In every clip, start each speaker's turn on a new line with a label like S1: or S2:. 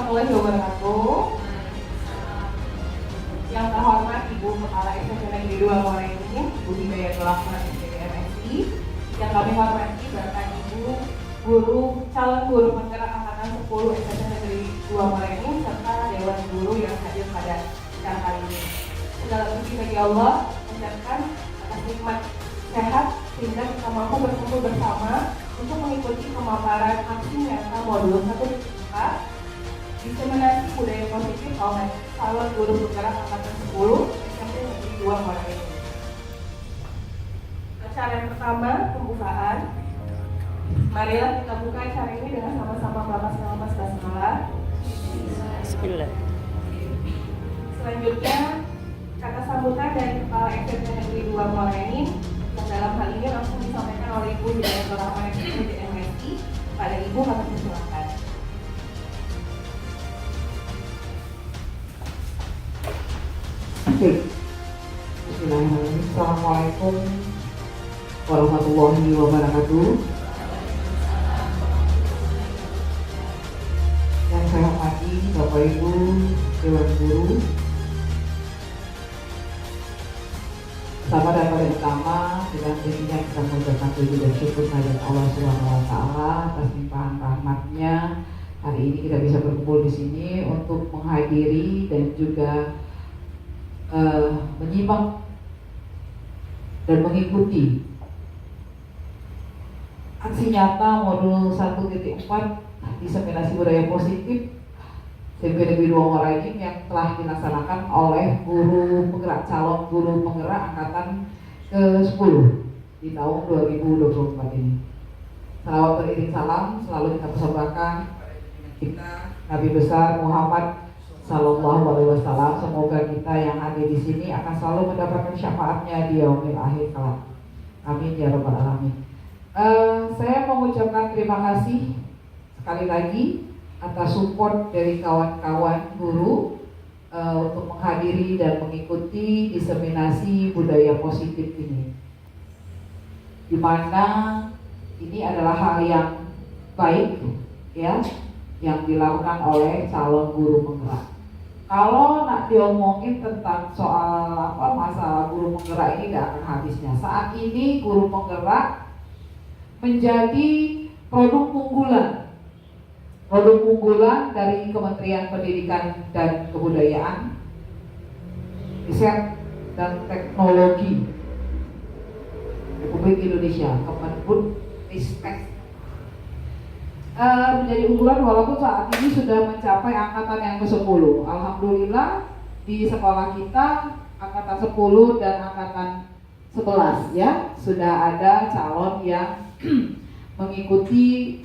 S1: warahmatullahi wabarakatuh. Yang terhormat Ibu Kepala SMP Negeri 2 Morenin, Ibu Hidayatul Rahman SPDMSI. Yang kami hormati Bapak Ibu Guru, calon guru penggerak angkatan 10 SMP Negeri 2 Morenin, serta Dewan Guru yang hadir pada acara kali ini. Segala puji bagi Allah, mengucapkan atas nikmat sehat sehingga kita mampu berkumpul bersama untuk mengikuti pemaparan aksi nyata modul 1 diseminasi budaya positif oleh calon guru penggerak angkatan 10 SMP Negeri 2 Morenin. Acara yang pertama, pembukaan. Marilah kita buka acara ini dengan sama-sama melafaz basmalah.
S2: Bismillah.
S1: Selanjutnya, kata sambutan dari Kepala SMP Negeri 2 Morenin yang dalam hal ini langsung disampaikan oleh Ibu Hidayatul Rahman SPDMSI. Pada Ibu kami persilakan.
S3: Bismillahirrahmanirrahim. Assalamualaikum warahmatullahi wabarakatuh. Yang saya hormati Bapak Ibu Dewan Guru, pertama dan paling utama dengan dirinya kita mengucapkan puji dan syukur kepada Allah Subhanahu Wa Taala atas limpahan rahmatnya. Hari ini kita bisa berkumpul di sini untuk menghadiri dan juga menyimak dan mengikuti aksi nyata modul 1.4 diseminasi budaya positif SMP Negeri 2 Morenin yang telah dilaksanakan oleh guru penggerak, calon guru penggerak angkatan ke-10 di tahun 2024 ini. Salawat beriring salam selalu kita persembahkan kita Nabi besar Muhammad Sallallahu Alaihi Wasallam. Semoga kita yang ada di sini akan selalu mendapatkan syafaatnya di yaumil akhir kelak. Amin ya rabbal alamin. Saya mengucapkan terima kasih sekali lagi atas support dari kawan-kawan guru untuk menghadiri dan mengikuti diseminasi budaya positif ini. Di mana ini adalah hal yang baik ya, yang dilakukan oleh calon guru penggerak. Kalau nak diomongin tentang soal masalah guru penggerak ini tidak akan habisnya. Saat ini guru penggerak menjadi produk unggulan dari Kementerian Pendidikan dan Kebudayaan, Riset dan Teknologi Republik Indonesia, Kemendikbudristek. Menjadi unggulan walaupun saat ini sudah mencapai angkatan yang ke-10. Alhamdulillah di sekolah kita angkatan 10 dan angkatan 11 ya sudah ada calon yang mengikuti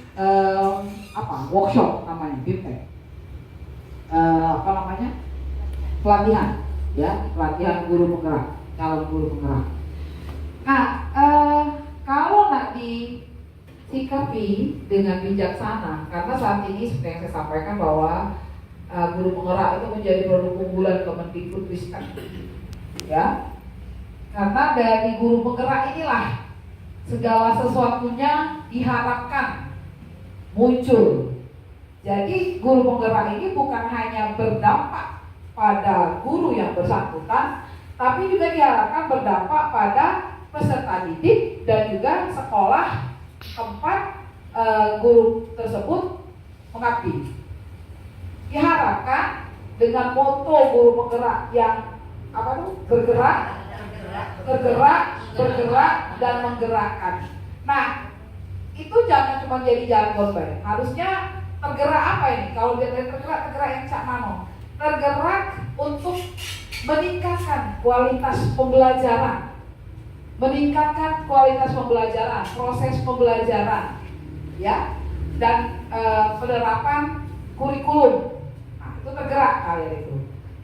S3: workshop namanya BIMTEK. Pelatihan guru penggerak, calon guru penggerak. Nah, kalau nak disikapi dengan bijaksana, karena saat ini seperti yang saya sampaikan bahwa guru penggerak itu menjadi produk unggulan Kemendikbudristek, ya. Karena dari guru penggerak inilah segala sesuatunya diharapkan muncul. Jadi guru penggerak ini bukan hanya berdampak pada guru yang bersangkutan, tapi juga diharapkan berdampak pada peserta didik dan juga sekolah tempat guru tersebut mengabdi. Diharapkan dengan moto guru penggerak yang bergerak dan menggerakkan. Nah, itu jangan cuma jadi jargon, harusnya tergerak apa ini? Kalau dia tergerak yang cak mano. Tergerak untuk meningkatkan kualitas pembelajaran, proses pembelajaran, ya, dan penerapan kurikulum. Nah, itu tergerak kalian itu.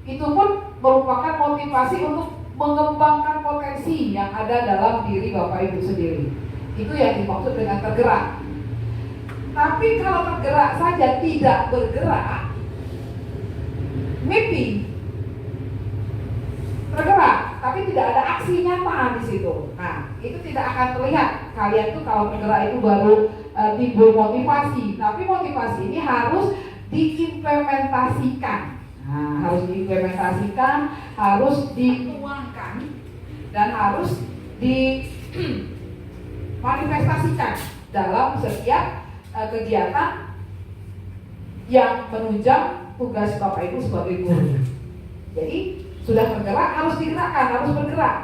S3: Itu pun merupakan motivasi untuk mengembangkan potensi yang ada dalam diri Bapak Ibu sendiri. Itu yang dimaksud dengan tergerak. Tapi kalau tergerak saja tidak bergerak, mimpi tergerak tapi tidak ada aksi nyata di situ. Nah, itu tidak akan terlihat. Kalian tuh kalau tergerak itu baru timbul motivasi, tapi motivasi ini harus diimplementasikan. Nah, harus diimplementasikan, harus dituangkan, dan harus dimanifestasikan dalam setiap kegiatan yang menunjang tugas Bapak Ibu sebagai guru. Jadi sudah bergerak, harus digerakkan, harus bergerak.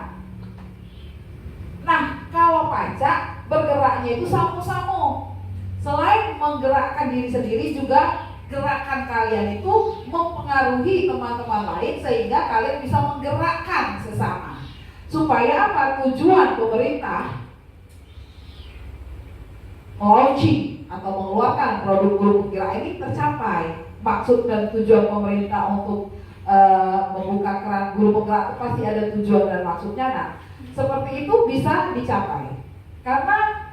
S3: Nah, kalau pajak bergeraknya itu samu-samu. Selain menggerakkan diri sendiri, juga gerakan kalian itu mempengaruhi teman-teman lain sehingga kalian bisa menggerakkan sesama. Supaya apa? Tujuan pemerintah launching atau mengeluarkan produk guru penggerak ini tercapai. Maksud dan tujuan pemerintah untuk membuka keran guru penggerak itu pasti ada tujuan dan maksudnya. Nah, seperti itu bisa dicapai karena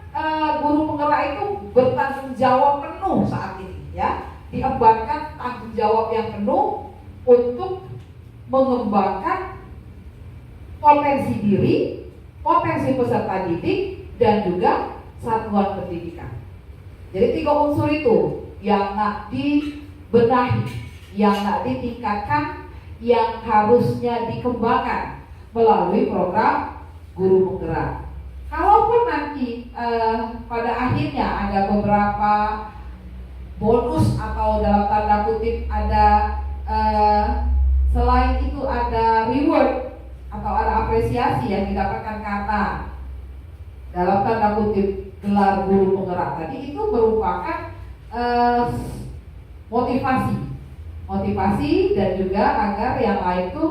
S3: guru penggerak itu bertanggung jawab penuh saat ini, ya, diembankan tanggung jawab yang penuh untuk mengembangkan potensi diri, potensi peserta didik, dan juga satuan pendidikan. Jadi 3 unsur itu yang nak dibenahi, yang nak ditingkatkan, yang harusnya dikembangkan melalui program guru penggerak. Kalaupun nanti pada akhirnya ada beberapa bonus atau dalam tanda kutip ada selain itu ada reward atau ada apresiasi yang didapatkan karena dalam tanda kutip gelar guru penggerak tadi, itu merupakan motivasi dan juga agar yang lain itu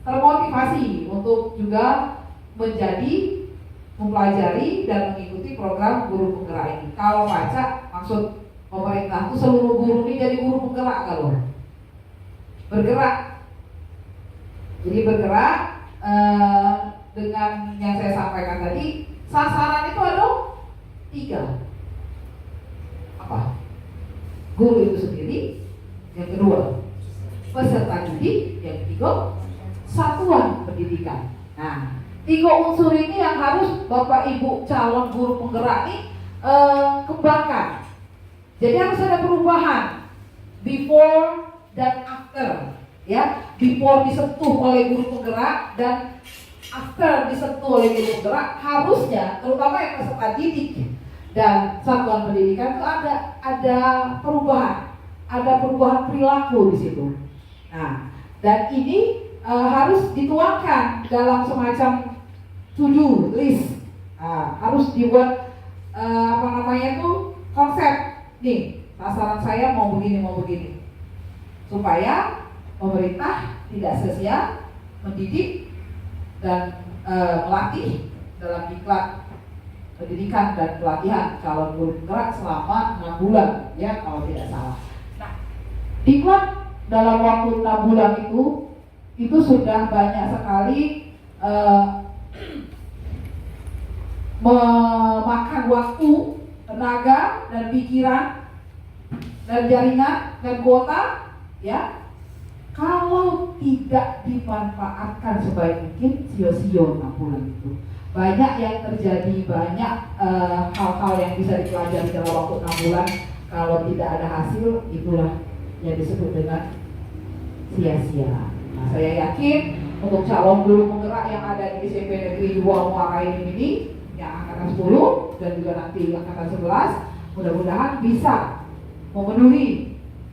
S3: termotivasi untuk juga mempelajari dan mengikuti program guru penggerak ini. Kalau pajak, maksud pemerintah itu seluruh guru ini jadi guru penggerak kalau bergerak. Jadi bergerak dengan yang saya sampaikan tadi, sasaran itu ada 3. Apa? Guru itu sendiri, yang kedua peserta didik, yang ketiga satuan pendidikan. Nah, 3 unsur ini yang harus Bapak Ibu calon guru penggerak ini kembangkan. Jadi harus ada perubahan before dan after, ya. Before disentuh oleh guru penggerak dan after disentuh oleh guru penggerak, harusnya terutama yang peserta didik dan satuan pendidikan itu ada perubahan perilaku di situ. Nah, dan ini harus dituangkan dalam semacam to-do list. Harus dibuat konsep. Nih, sasaran saya mau begini, supaya pemerintah tidak sia-sia mendidik dan melatih dalam diklat pendidikan dan pelatihan calon guru penggerak selama 6 bulan, ya, kalau tidak salah. Nah, diklat dalam waktu 6 bulan itu sudah banyak sekali memakan waktu, tenaga, dan pikiran, dan jaringan, dan kuota, ya. Kalau tidak dimanfaatkan sebaik mungkin, sia-sia 6 bulan itu. Banyak yang terjadi, banyak hal-hal yang bisa dipelajari dalam waktu 6 bulan. Kalau tidak ada hasil, itulah yang disebut dengan sia-sia. Nah, saya yakin untuk calon guru penggerak yang ada di SMP Negeri 2 Muara Enim ini, yang angkatan 10 dan juga nanti angkatan 11, mudah-mudahan bisa memenuhi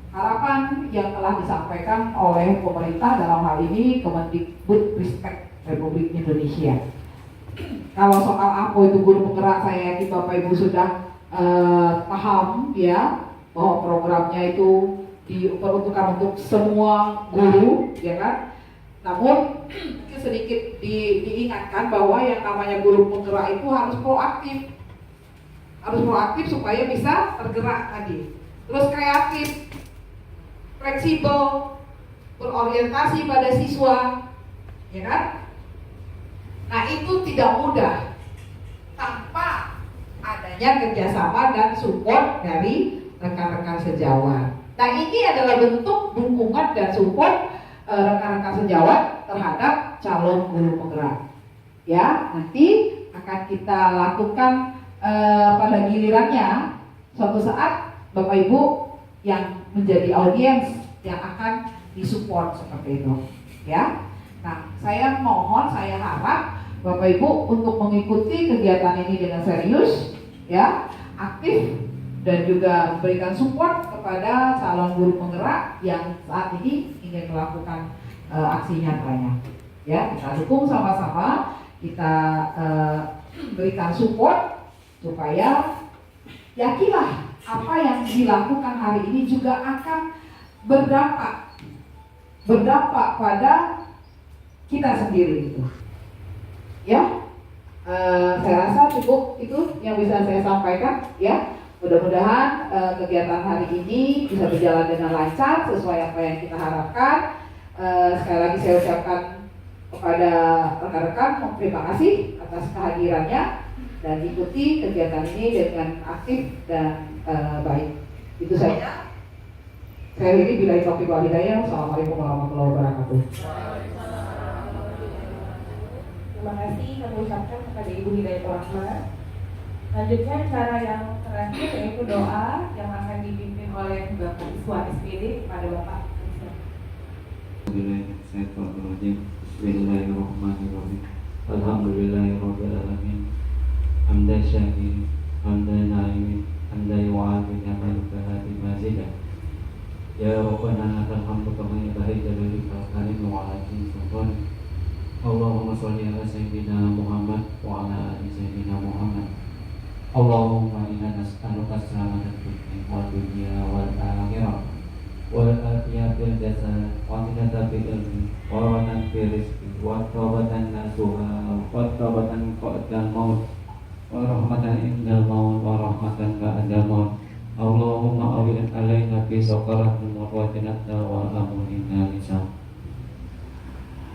S3: harapan yang telah disampaikan oleh pemerintah, dalam hal ini Kemendikbudristek Republik Indonesia. Kalau soal apa itu guru penggerak, saya yakin Bapak Ibu sudah paham, ya, bahwa programnya itu diperuntukkan untuk semua guru, ya kan. Namun sedikit diingatkan bahwa yang namanya guru penggerak itu harus proaktif supaya bisa tergerak tadi. Terus kreatif, fleksibel, berorientasi pada siswa, ya kan. Nah, itu tidak mudah tanpa adanya kerjasama dan support dari rekan-rekan sejawat. Nah, ini adalah bentuk dukungan dan support rekan-rekan sejawat terhadap calon guru penggerak. Ya, nanti akan kita lakukan pada gilirannya. Suatu saat Bapak Ibu yang menjadi audiens yang akan disupport seperti itu, ya. Nah, saya mohon, saya harap Bapak Ibu untuk mengikuti kegiatan ini dengan serius, ya, aktif, dan juga memberikan support kepada calon guru penggerak yang saat ini ingin melakukan aksi nyatanya. Ya, kita dukung sama-sama, kita berikan support supaya yakinlah apa yang dilakukan hari ini juga akan berdampak pada kita sendiri itu. Ya, saya rasa cukup itu yang bisa saya sampaikan. Ya, mudah-mudahan kegiatan hari ini bisa berjalan dengan lancar sesuai apa yang kita harapkan. Sekali lagi saya ucapkan kepada rekan-rekan terima kasih atas kehadirannya dan ikuti kegiatan ini dengan aktif dan baik. Itu saja. Saya ini bila taufiq wal hidayah. Assalamualaikum warahmatullahi wabarakatuh.
S1: Terima kasih kami ucapkan kepada Ibu Hidayatul Rahmah. Lanjutkan cara yang terakhir yaitu doa yang akan dipimpin oleh Bapak Iswa SPD kepada Bapak.
S4: Bismillahirrahmanirrahim. Alhamdulillahirabbil alamin. Hamdan syakirin, hamdan naimin, hamdan yu'afin ni'matika hadi mazidah. Ya Rabbana lakal hamdu kama yanbaghi li jalali karim wa azim sultan. Allahumma sholli ala sayyidina Muhammad wa ala ali sayyidina Muhammad. Allahumma inna nas'aluka as-salamata fid dunya wal akhirah wal afiyata fil jasad wa qinata fil ilmi wa rahmatan fil rizqi wa tawbatan nasuha wa tawbatan qadal maut wa rahmatan indal maut wa rahmatan ba'dal maut. Allahumma awin alaina fi sakaratil maut wa jannata wa amunina lisan.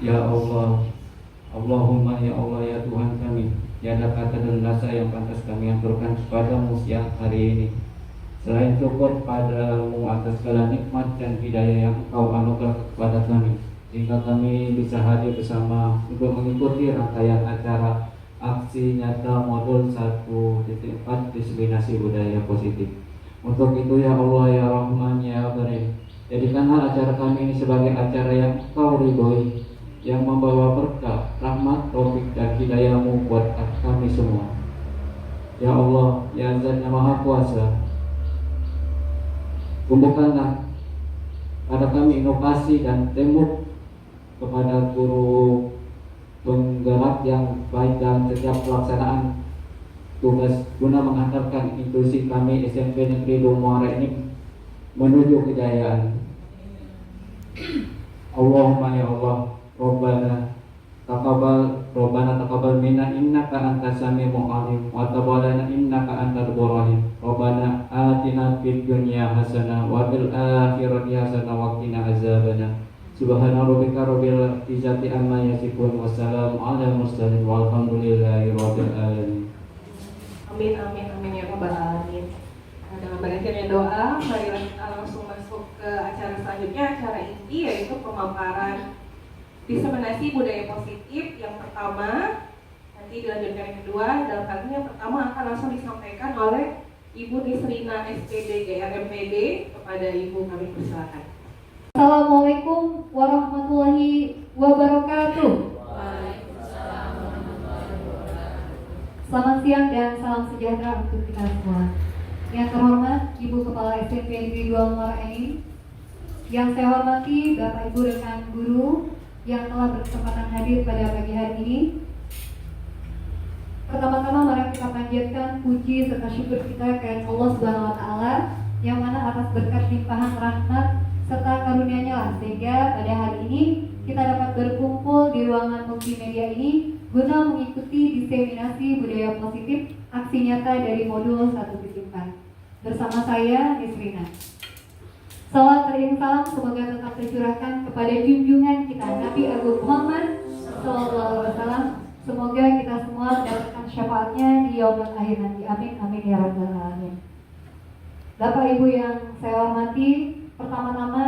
S4: Ya Allah, Allahumma ya Allah ya Tuhan kami, tiada kata dan rasa yang pantas kami aturkan kepadamu siang hari ini selain syukur padamu atas segala nikmat dan hidayah yang Engkau anugerah kepada kami, sehingga kami bisa hadir bersama untuk mengikuti rangkaian acara aksi nyata modul 1.4 diseminasi budaya positif. Untuk itu ya Allah ya Rahman ya Karim, jadikanlah acara kami ini sebagai acara yang Engkau ridhoi, yang membawa berkah, rahmat, taufik dan hidayah-Mu buat kami semua. Ya Allah, ya Zat yang Maha Kuasa, tumbuhkanlah pada kami inovasi dan tembok kepada guru penggerak yang baik dalam setiap pelaksanaan tugas guna mengantarkan inklusi kami SMP Negeri Muara ini menuju kejayaan. Allahumma ya Allah, Rabbana taqabbal minna innaka antas samiul alim wa tub alaina innaka antal rahim. Rabbana atina fid dunya hasanah wa fil akhirati hasanah wa qina azabannar. Subhana rabbika rabbil izzati amma yasifun wa salamun alal mursalin walhamdulillahi rabbil alamin.
S1: Amin amin amin ya rabbal alamin. Nah, dengan berakhirnya doa, marilah kita langsung masuk ke acara selanjutnya, acara inti yaitu pemaparan diseminasi budaya positif yang pertama. Nanti dilanjutkan yang kedua. Dalam hal ini yang pertama akan langsung disampaikan oleh Ibu Nisrina SPD GRMPD. Kepada Ibu kami persilakan.
S5: Assalamualaikum warahmatullahi wabarakatuh. Selamat siang dan salam sejahtera untuk kita semua. Yang terhormat Ibu Kepala SMP Negeri 2 Muara Enim, yang saya hormati Bapak Ibu rekan guru yang telah berkesempatan hadir pada pagi hari ini. Pertama-tama mari kita panjatkan puji serta syukur kita kepada Allah Subhanahu wa taala yang mana atas berkat limpahan rahmat serta karunia-Nya lah sehingga pada hari ini kita dapat berkumpul di ruangan multimedia ini guna mengikuti diseminasi budaya positif aksi nyata dari modul 1.4 bersama saya Nisrina. Salawat dan salam semoga tetap tercurahkan kepada junjungan kita Nabi Agung Muhammad SAW. Semoga kita semua mendapatkan syafaatnya di yaumul akhir nanti. Amin amin ya rabbal alamin. Bapak Ibu yang saya hormati, pertama-tama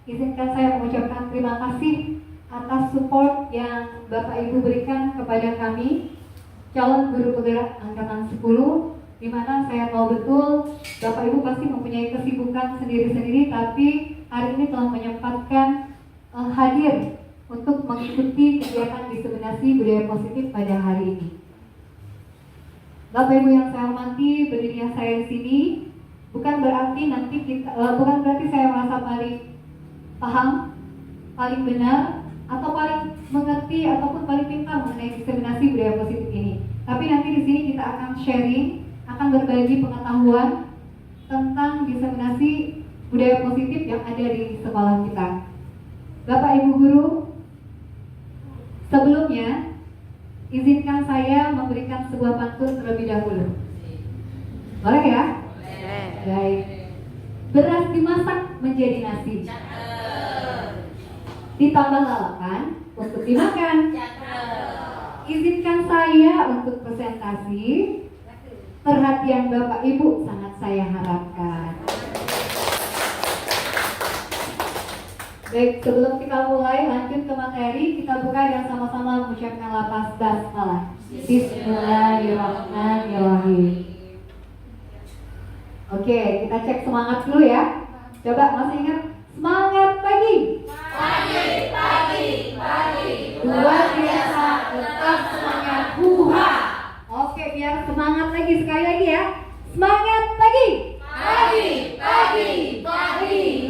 S5: izinkan saya mengucapkan terima kasih atas support yang Bapak Ibu berikan kepada kami calon guru penggerak angkatan 10 di mana saya tahu betul Bapak Ibu pasti mempunyai kesibukan sendiri-sendiri, tapi hari ini telah menyempatkan hadir untuk mengikuti kegiatan diseminasi budaya positif pada hari ini. Bapak Ibu yang saya hormati, berdirinya saya di sini bukan berarti bukan berarti saya merasa paling paham, paling benar, atau paling mengerti ataupun paling pintar mengenai diseminasi budaya positif ini. Tapi nanti di sini kita akan sharing, akan berbagi pengetahuan tentang diseminasi budaya positif yang ada di sekolah kita. Bapak Ibu guru, sebelumnya izinkan saya memberikan sebuah pantun terlebih dahulu. Boleh ya? Baik. Beras dimasak menjadi nasi, ditambah lalapan untuk dimakan. Izinkan saya untuk presentasi. Perhatian Bapak Ibu sangat saya harapkan. Baik, sebelum kita mulai lanjut ke materi, kita buka dan sama-sama mengucapkan lafaz basmalah. Bismillahirrahmanirrahim. Oke, kita cek semangat dulu ya. Coba masih ingat? Semangat pagi. Pagi. Luar biasa, tetap semangat. Buha. Oke, biar semangat lagi, sekali lagi ya. Semangat pagi.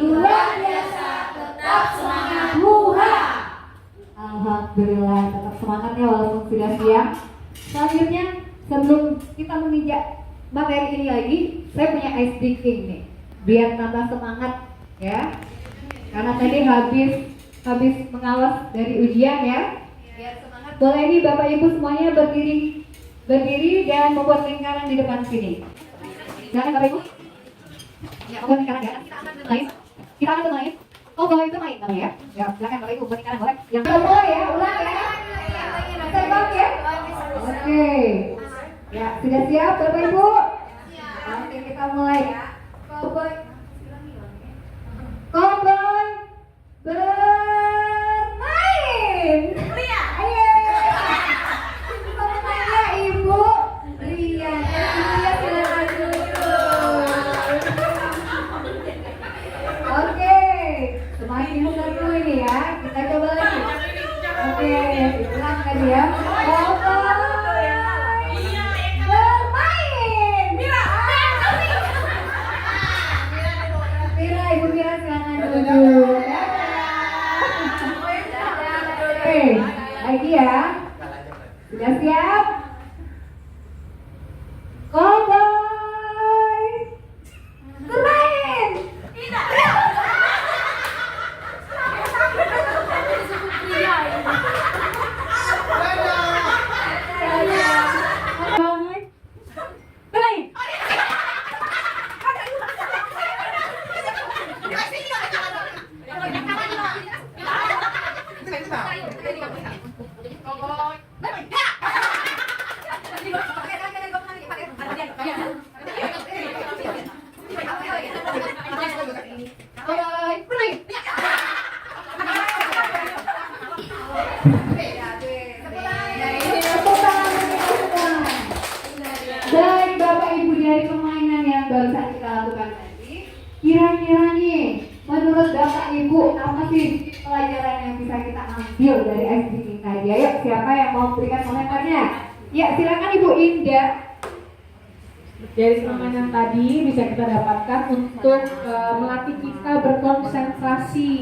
S5: Luar biasa, tetap semangat. Buha. Alhamdulillah, tetap semangatnya walaupun sudah siang. Selanjutnya, sebelum kita menginjak materi ini lagi, saya punya ice breaking nih, biar tambah semangat ya. Karena tadi habis mengawas dari ujian ya. Biar semangat. Boleh nih Bapak Ibu semuanya berdiri dan membuat lingkaran di depan sini. Silakan Bapak Ibu. Ya, membuat lingkaran ya. Kita akan bermain. Oh, boleh itu main namanya ya. Ya, silakan Bapak Ibu buat lingkaran boleh. Yang boleh ya, ulang ya. Saya ya. Oke. Ya, sudah siap Bapak Ibu? Oke, kita mulai ya. Cowboy bermain. Ayo. Namanya Ibu Ria. Silakan duduk. Oke, semakin seru ini ya. Kita coba lagi. Oke, ulang tadi ya. Ibu Mira silakan duduk. Oke, lagi ya. Sudah siap? Cowboy bermain. Baik Bapak Ibu, dari permainan yang barusan kita lakukan tadi, kira-kira nih menurut Bapak Ibu apa sih pelajaran yang bisa kita ambil dari SDG tadi? Ayo, siapa yang mau berikan komentarnya? Ya, silakan Ibu Indah.
S1: Dari permainan tadi bisa kita dapatkan untuk melatih kita berkonsentrasi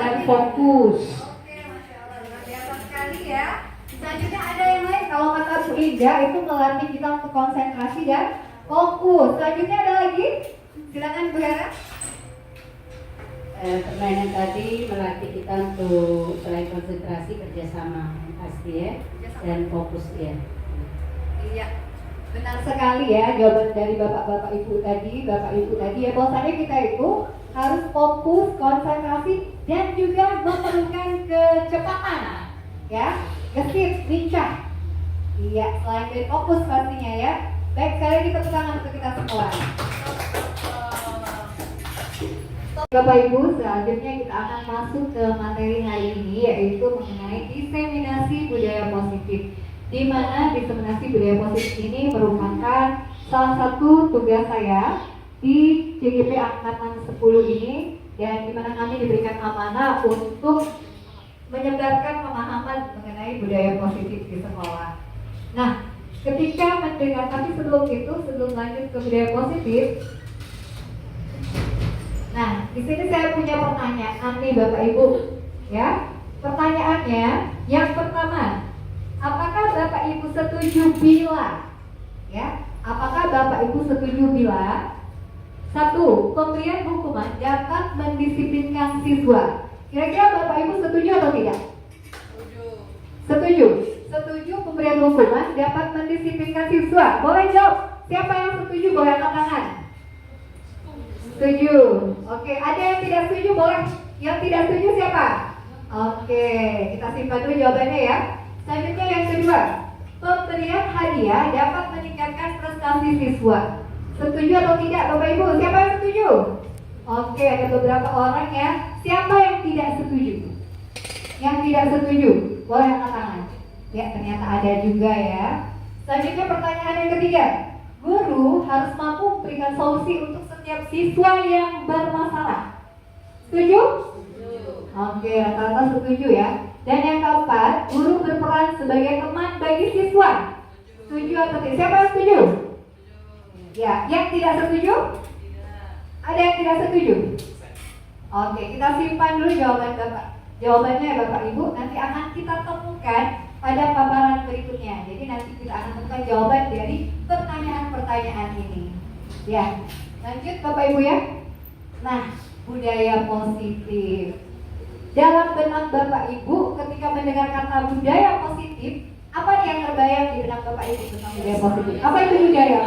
S1: dan fokus.
S5: Oke, Masya Allah, luar biasa sekali ya. Selanjutnya ada yang lain, kalau kata Bu Indah itu melatih kita untuk konsentrasi dan fokus. Selanjutnya ada lagi, silakan Bu Hera.
S2: Permainan tadi melatih kita untuk selain konsentrasi kerjasama pasti ya, dan fokus ya.
S5: Iya, benar sekali ya jawaban dari Bapak Ibu tadi ya, bahwasanya kita itu harus fokus, konsentrasi dan juga memerlukan kecepatan ya, gesit, lincah. Iya, selain dari fokus pastinya ya. Baik, sekali lagi tepuk tangan untuk kita semua. Bapak Ibu, selanjutnya kita akan masuk ke materi hari ini, yaitu mengenai diseminasi budaya positif, di mana diseminasi budaya positif ini merupakan salah satu tugas saya di CGP Angkatan 10 ini, dan di mana kami diberikan amanah untuk menyebarkan pemahaman mengenai budaya positif di sekolah. Nah, ketika mendengar, tapi sebelum itu, sebelum lanjut ke budaya positif, nah, di sini saya punya pertanyaan nih Bapak Ibu, ya. Pertanyaannya, yang pertama, apakah Bapak Ibu setuju bila, ya? Apakah Bapak Ibu setuju bila satu, pemberian hukuman dapat mendisiplinkan siswa? Kira-kira Bapak Ibu setuju atau tidak? Setuju. Setuju pemberian hukuman dapat mendisiplinkan siswa. Boleh jawab. Siapa yang setuju boleh angkat tangan. Setuju. Oke, ada yang tidak setuju boleh. Yang tidak setuju siapa? Oke, kita simpan dulu jawabannya ya. Selanjutnya yang kedua, pemberian hadiah dapat meningkatkan prestasi siswa. Setuju atau tidak Bapak Ibu? Siapa yang setuju? Oke, ada beberapa orang ya. Siapa yang tidak setuju? Yang tidak setuju boleh angkat tangan. Ya, ternyata ada juga ya. Selanjutnya pertanyaan yang ketiga, guru harus mampu memberikan solusi untuk setiap siswa yang bermasalah. Setuju? Oke, rata-rata setuju ya. Dan yang keempat, guru berperan sebagai teman bagi siswa. Setuju atau tidak? Siapa yang setuju? Ya, yang tidak setuju? Ada yang tidak setuju? Oke, kita simpan dulu jawabannya Bapak Ibu. Nanti akan kita temukan pada paparan berikutnya. Jadi nanti kita akan temukan jawaban dari pertanyaan-pertanyaan ini. Ya, lanjut Bapak Ibu ya. Nah, budaya positif. Dalam benak Bapak Ibu ketika mendengar kata budaya positif, apa nih yang terbayang di benak Bapak Ibu tentang budaya positif? Apa itu budaya?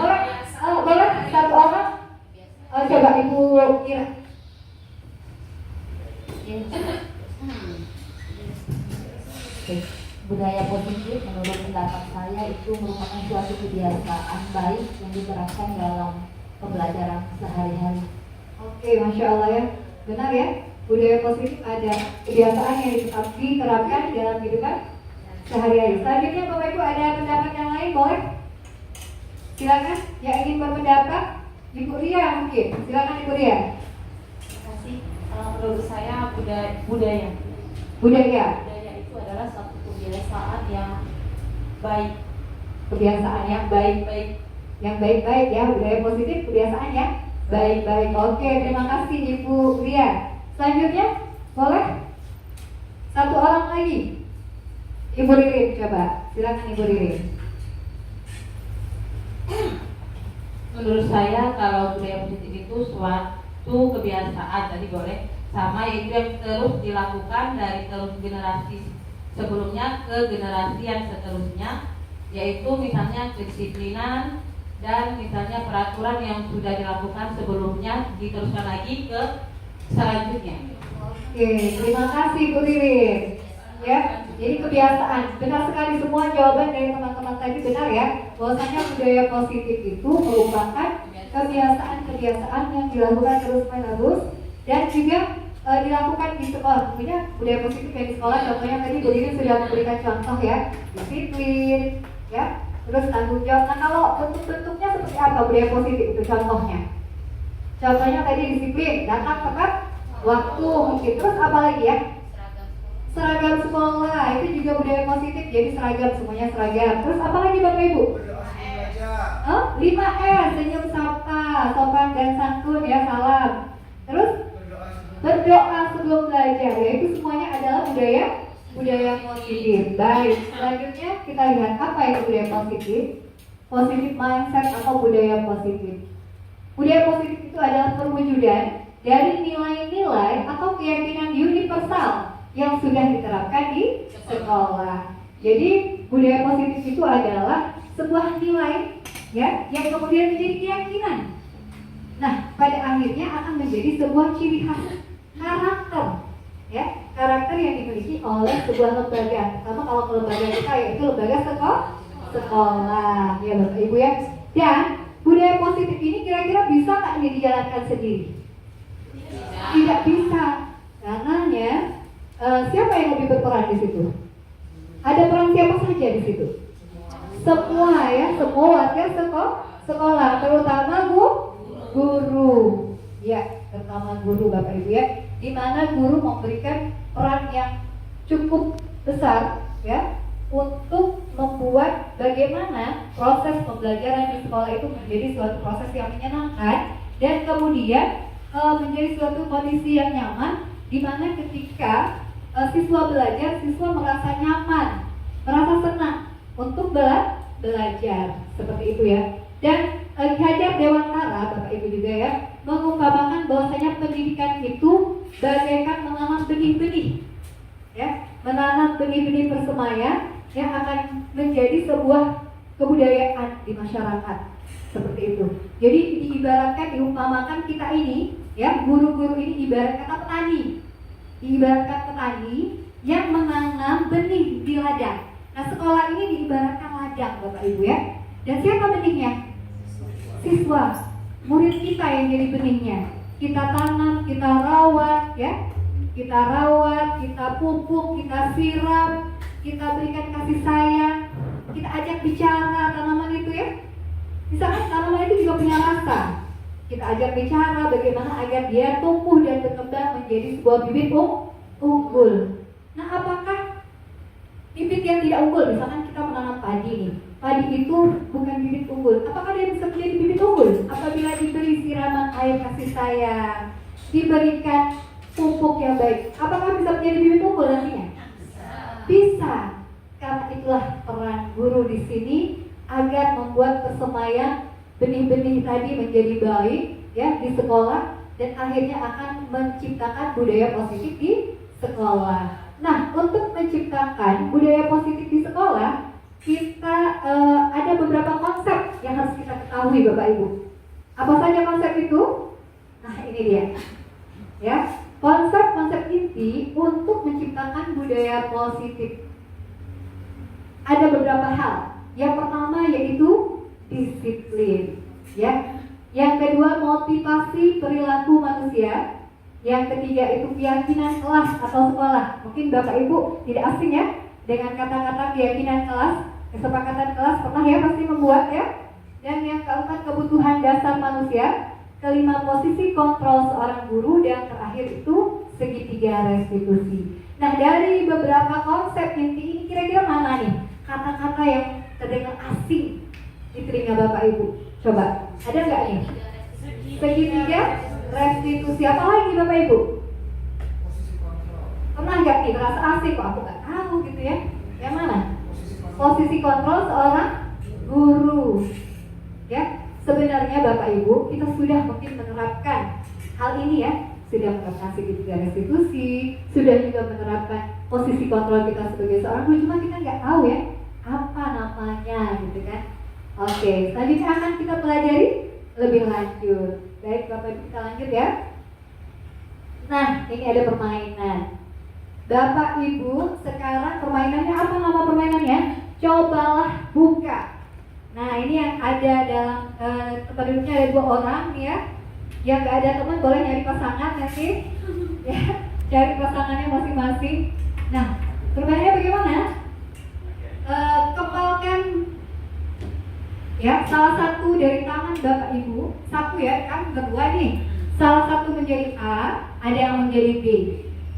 S5: Boleh satu orang? Coba Ibu kira.
S6: Budaya positif menurut pendapat saya itu merupakan suatu kebiasaan baik yang diterapkan dalam pembelajaran sehari-hari.
S5: Oke, Masya Allah ya. Benar ya? Budaya positif ada kebiasaan yang diterapkan dalam kehidupan sehari-hari. Selanjutnya Bapak Ibu ada pendapat yang lain, boleh? Silakan yang ingin berpendapat. Ibu Ria mungkin. Silakan Ibu Ria.
S7: Terima kasih. Menurut saya budaya itu adalah satu kebiasaan yang baik.
S5: Kebiasaan yang baik. Yang baik-baik ya, budaya positif kebiasaan yang baik-baik. Oke, terima kasih Ibu Ria. Selanjutnya, boleh? Satu orang lagi. Ibu Ririn, coba. Silakan Ibu Ririn.
S7: Menurut saya kalau budaya positif itu suatu kebiasaan, tadi boleh, sama itu yang terus dilakukan dari terus generasi sebelumnya ke generasi yang seterusnya, yaitu misalnya kedisiplinan dan misalnya peraturan yang sudah dilakukan sebelumnya diteruskan lagi ke selanjutnya.
S5: Oke, terima kasih Bu Ririn. Ya, jadi kebiasaan. Benar sekali semua jawaban dari teman-teman tadi benar ya. Bahwasanya budaya positif itu merupakan kebiasaan-kebiasaan yang dilakukan terus-menerus dan juga dilakukan di sekolah. Tentunya budaya positif yang di sekolah, contohnya tadi Bu Ririn sudah memberikan contoh ya, disiplin, ya, terus tanggung jawab. Nah, kalau bentuk-bentuknya seperti apa budaya positif itu contohnya? Contohnya tadi disiplin, datang tepat waktu mungkin. Terus apa lagi ya? Seragam sekolah, itu juga budaya positif. Jadi seragam, semuanya seragam. Terus apa lagi Bapak Ibu? 5S, senyum sapa, sopan dan santun ya, salam. Terus berdoa sebelum belajar, ya itu semuanya adalah budaya positif. Baik, selanjutnya kita lihat apa itu budaya positif. Positif mindset atau budaya positif. Budaya positif itu adalah perwujudan dari nilai-nilai atau keyakinan universal yang sudah diterapkan di sekolah. Jadi budaya positif itu adalah sebuah nilai ya yang kemudian menjadi keyakinan. Nah, pada akhirnya akan menjadi sebuah ciri khas karakter, ya, karakter yang dimiliki oleh sebuah lembaga. Terutama kalau lembaga kita yaitu lembaga sekolah, ya Bapak Ibu ya. Dan budaya positif ini kira-kira bisa nggak dijalankan sendiri? Tidak bisa, karenanya siapa yang lebih berperan di situ? Ada peran siapa saja di situ? Semua ya, semua warga Sekolah, terutama guru. Ya, terutama guru Bapak Ibu ya. Di mana guru memberikan peran yang cukup besar ya untuk membuat bagaimana proses pembelajaran di sekolah itu menjadi suatu proses yang menyenangkan dan kemudian menjadi suatu kondisi yang nyaman, di mana ketika siswa belajar, siswa merasa nyaman, merasa senang untuk belajar seperti itu ya. Dan Ki Hajar Dewantara, Bapak Ibu juga ya, mengumpamakan bahwasanya pendidikan itu bagaikan menanam benih-benih, ya, menanam benih-benih persemaian yang akan menjadi sebuah kebudayaan di masyarakat seperti itu. Jadi diibaratkan, diumpamakan kita ini, ya, guru-guru ini ibaratkan petani, diibaratkan petani yang menanam benih di ladang. Nah, sekolah ini diibaratkan ladang, Bapak Ibu ya. Dan siapa benihnya? Siswa, murid kita yang jadi benihnya. Kita tanam, kita rawat ya. Kita rawat, kita pupuk, kita siram, kita berikan kasih sayang, kita ajak bicara tanaman itu ya. Misalkan tanaman itu juga punya rasa. Kita ajak bicara bagaimana agar dia tumbuh dan berkembang menjadi sebuah bibit unggul. Nah, apakah bibit yang tidak unggul? Misalkan kita menanam padi nih. Padi itu bukan bibit unggul. Apakah dia bisa menjadi bibit unggul? Apabila diberi siraman air kasih sayang, diberikan pupuk yang baik, apakah bisa menjadi bibit unggul nantinya? Bisa. Karena itulah peran guru di sini agar membuat persemaian benih-benih tadi menjadi baik ya di sekolah dan akhirnya akan menciptakan budaya positif di sekolah. Nah, untuk menciptakan budaya positif di sekolah, kita ada beberapa konsep yang harus kita ketahui Bapak Ibu. Apa saja konsep itu? Nah, ini dia. Ya, konsep-konsep inti untuk menciptakan budaya positif. Ada beberapa hal. Yang pertama yaitu disiplin, ya. Yang kedua motivasi perilaku manusia. Yang ketiga itu keyakinan kelas atau sekolah. Mungkin Bapak Ibu tidak asing ya dengan kata-kata keyakinan kelas, kesepakatan kelas, pernah ya pasti membuat ya. Dan yang keempat kebutuhan dasar manusia. Kelima posisi kontrol seorang guru, dan terakhir itu segitiga restitusi. Nah, dari beberapa konsep inti ini kira-kira mana nih kata-kata yang terdengar asing di telinga Bapak Ibu? Coba, ada nggak nih? Segitiga restitusi, apa lagi Bapak Ibu? Pernah nggak nih terasa asing? Kok aku nggak tahu gitu ya? Yang mana? Posisi kontrol seorang guru. Ya, sebenarnya Bapak Ibu kita sudah mungkin menerapkan hal ini ya. Sudah menerapkan segitiga restitusi, sudah juga menerapkan posisi kontrol kita sebagai seorang guru, cuma kita nggak tahu ya apa namanya gitu kan. Oke, selanjutnya akan kita pelajari lebih lanjut. Baik Bapak Ibu, kita lanjut ya. Nah, ini ada permainan. Bapak Ibu, sekarang permainannya apa nama permainannya? Cobalah buka. Nah, ini yang ada dalam tempat duduknya ada 2 orang nih ya. Yang gak ada teman boleh nyari pasangan nanti ya, cari pasangannya masing-masing. Nah, permainannya bagaimana? Kepalkan ya salah satu dari tangan Bapak Ibu, satu ya kan, berdua nih. Salah satu menjadi A, ada yang menjadi B.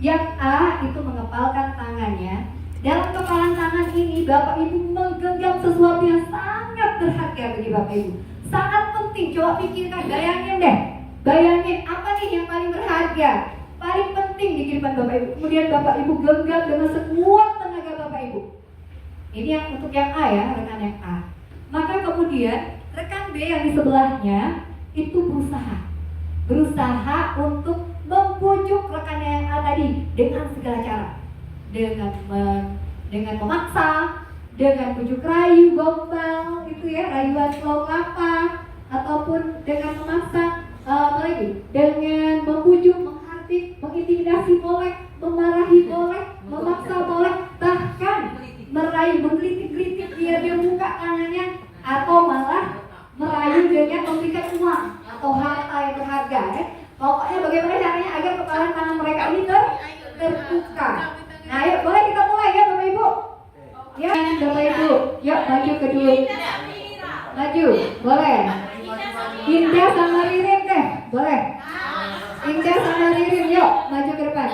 S5: Yang A itu mengepalkan tangannya. Dalam kepalan tangan ini Bapak Ibu menggenggam sesuatu yang sangat berharga bagi Bapak Ibu. Sangat penting, coba pikirkan, bayangin deh. Bayangin apa nih yang paling berharga, paling penting di kehidupan Bapak Ibu. Kemudian Bapak Ibu genggam dengan sekuat tenaga Bapak Ibu. Ini yang untuk yang A ya, rekan yang A. Maka kemudian rekan B yang di sebelahnya itu berusaha untuk membujuk rekan yang A tadi dengan segala cara. Dengan memaksa, dengan bujuk rayu, gombal, itu ya, rayuan pulau kelapa, ataupun dengan memaksa. Lagi dengan membujuk, menghardik, mengintimidasi boleh, memarahi boleh, memaksa boleh, bahkan merayu, menggelitik-gelitik biar dia buka tangannya, atau malah merayu dengan memberikan uang atau harta yang berharga ya. Pokoknya bagaimana caranya agar kepalan tangan mereka ini terbuka. Nah, yuk boleh kita mulai ya Bapak Ibu. Ya Bapak Ibu, yuk maju ke dulu. Maju, boleh. Indah sama Ririn deh, boleh. Indah sama Ririn, yuk maju ke depan.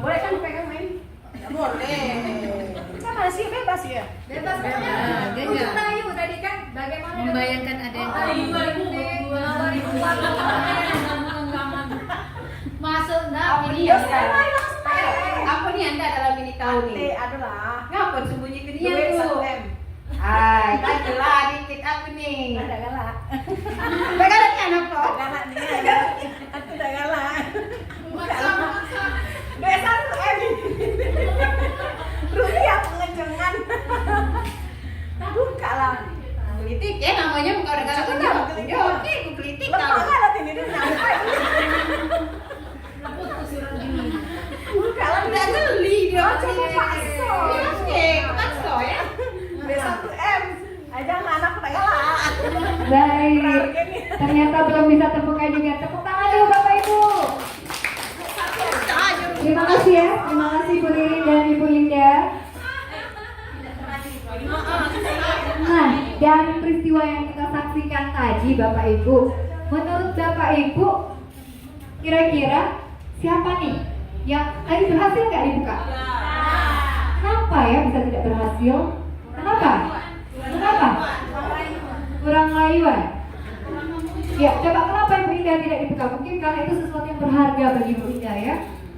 S1: Boleh kan pegang main? Boleh. Kita masih bebas ya?
S5: Bebas.
S6: Untuk Nayu tadi kan bagaimana
S5: Membayangkan ada yang
S6: masuk ini
S1: Ya,
S6: apa nih Anda dalam ini tahu nih?
S1: adalah
S6: Ngapa sembunyi
S1: duit
S6: dunia tuh?
S1: 1 M.
S6: Adalah dikit apa nih?
S1: Ada galak.
S6: Bagaimana anak kok?
S1: Galak nih, aku udah galak. Duit 1 M. Rupiah pengecengan. Buka lah.
S6: Politik ya namanya bukan orang galak
S1: Politik.
S6: Ya oke, politik
S1: Lepas
S6: tahu.
S1: galak ini dia nyampe. Buka lah.
S6: Udah geli dia.
S1: Coba paksa.
S6: Oke, paksa ya.
S1: Duit 1 M. Aja anak udah galak.
S5: Baik, ternyata belum bisa terbuka juga. Tepuk tangan dulu Bapak Ibu. Terima kasih ya, terima kasih Bu Ririn dan Ibu Indah. Nah, dari peristiwa yang kita saksikan tadi Bapak Ibu, menurut Bapak Ibu, kira-kira siapa nih yang tadi berhasil nggak dibuka? Kenapa ya bisa tidak berhasil? Kenapa? Kenapa? Kurang layuan. Ya, coba kenapa Ibu Indah tidak dibuka? Mungkin karena itu sesuatu yang berharga bagi Ibu Indah ya.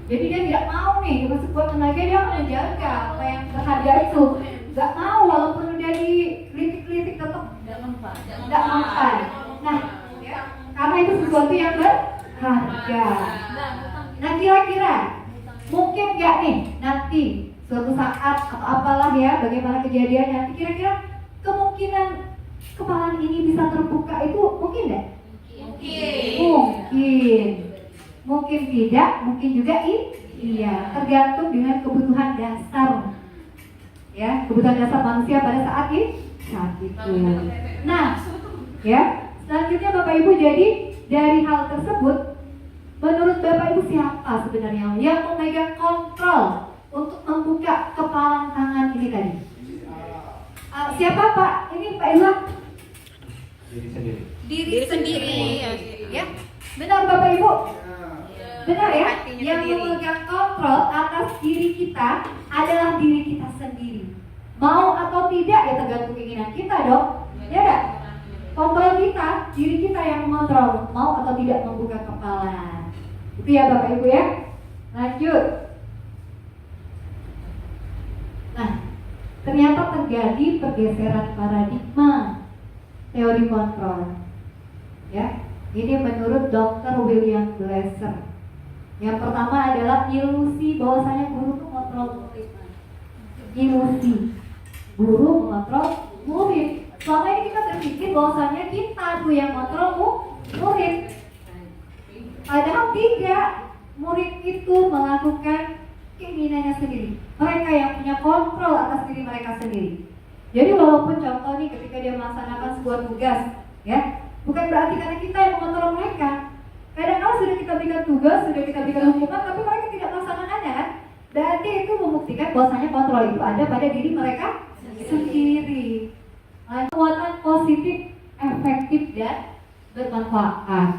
S5: Jadi dia tidak mau nih, dengan sekuat tenaga dia menjaga apa yang berharga itu. Gak mau walaupun udah dikritik-kritik tetap tidak mempan. Nah, ya, karena itu sesuatu yang berharga. Nah, kira-kira mungkin nggak nih nanti suatu saat atau apalah ya, bagaimana kejadiannya nanti, kira-kira kemungkinan kepalan ini bisa terbuka itu mungkin nggak? Mungkin. Mungkin tidak, mungkin juga iya. Tergantung dengan kebutuhan dasar, ya, kebutuhan dasar manusia pada saat itu. Nah, ya, selanjutnya Bapak Ibu, jadi dari hal tersebut, menurut Bapak Ibu siapa sebenarnya yang memegang kontrol untuk membuka kepalan tangan ini tadi? Siapa Pak? Ini Pak Ilham?
S4: Diri sendiri.
S5: Diri sendiri. Ya, benar Bapak Ibu? Benar ya? Yang memegang kontrol atas diri kita adalah diri kita sendiri. Mau atau tidak ya tergantung keinginan kita dong. Ya enggak? Kontrol kita, diri kita yang mengontrol mau atau tidak membuka kepala. Itu ya Bapak Ibu ya. Lanjut. Nah, ternyata terjadi pergeseran paradigma teori kontrol. Ya, ini menurut Dr. William Glasser. Yang pertama adalah ilusi bahwasanya guru itu mengontrol murid. Ilusi guru mengontrol murid. Selama ini kita berpikir bahwasanya kita tuh yang mengontrol murid. Padahal tidak. Murid itu melakukan keinginannya sendiri. Mereka yang punya kontrol atas diri mereka sendiri. Jadi walaupun contoh nih ketika dia melaksanakan sebuah tugas, ya, bukan berarti karena kita yang mengontrol mereka. Kadang-kadang sudah kita berikan tugas, sudah kita berikan hukuman, tapi mereka tidak melaksanakannya kan? Berarti itu membuktikan bahwasanya kontrol itu ada pada diri mereka sendiri. Kekuatan positif, efektif dan bermanfaat.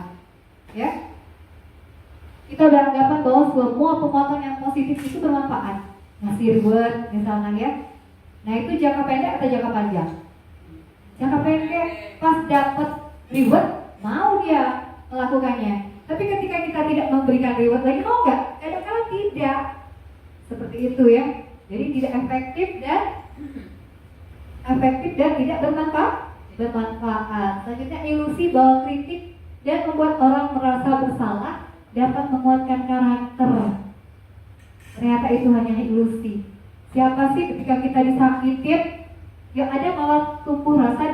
S5: Ya, kita beranggapan bahwa semua penguatan yang positif itu bermanfaat. Ngasih reward misalkan ya. Nah itu jangka pendek atau jangka panjang? Jangka pendek pas dapat reward mau dia melakukannya. Tapi ketika kita tidak memberikan reward lagi mau nggak? Kadang-kadang tidak. Seperti itu ya. Jadi tidak efektif dan tidak bermanfaat. Selanjutnya ilusi bahwa kritik dan membuat orang merasa bersalah dapat menguatkan karakter. Ternyata itu hanya ilusi. Siapa sih ketika kita disakitin yang ada malah tumbuh rasa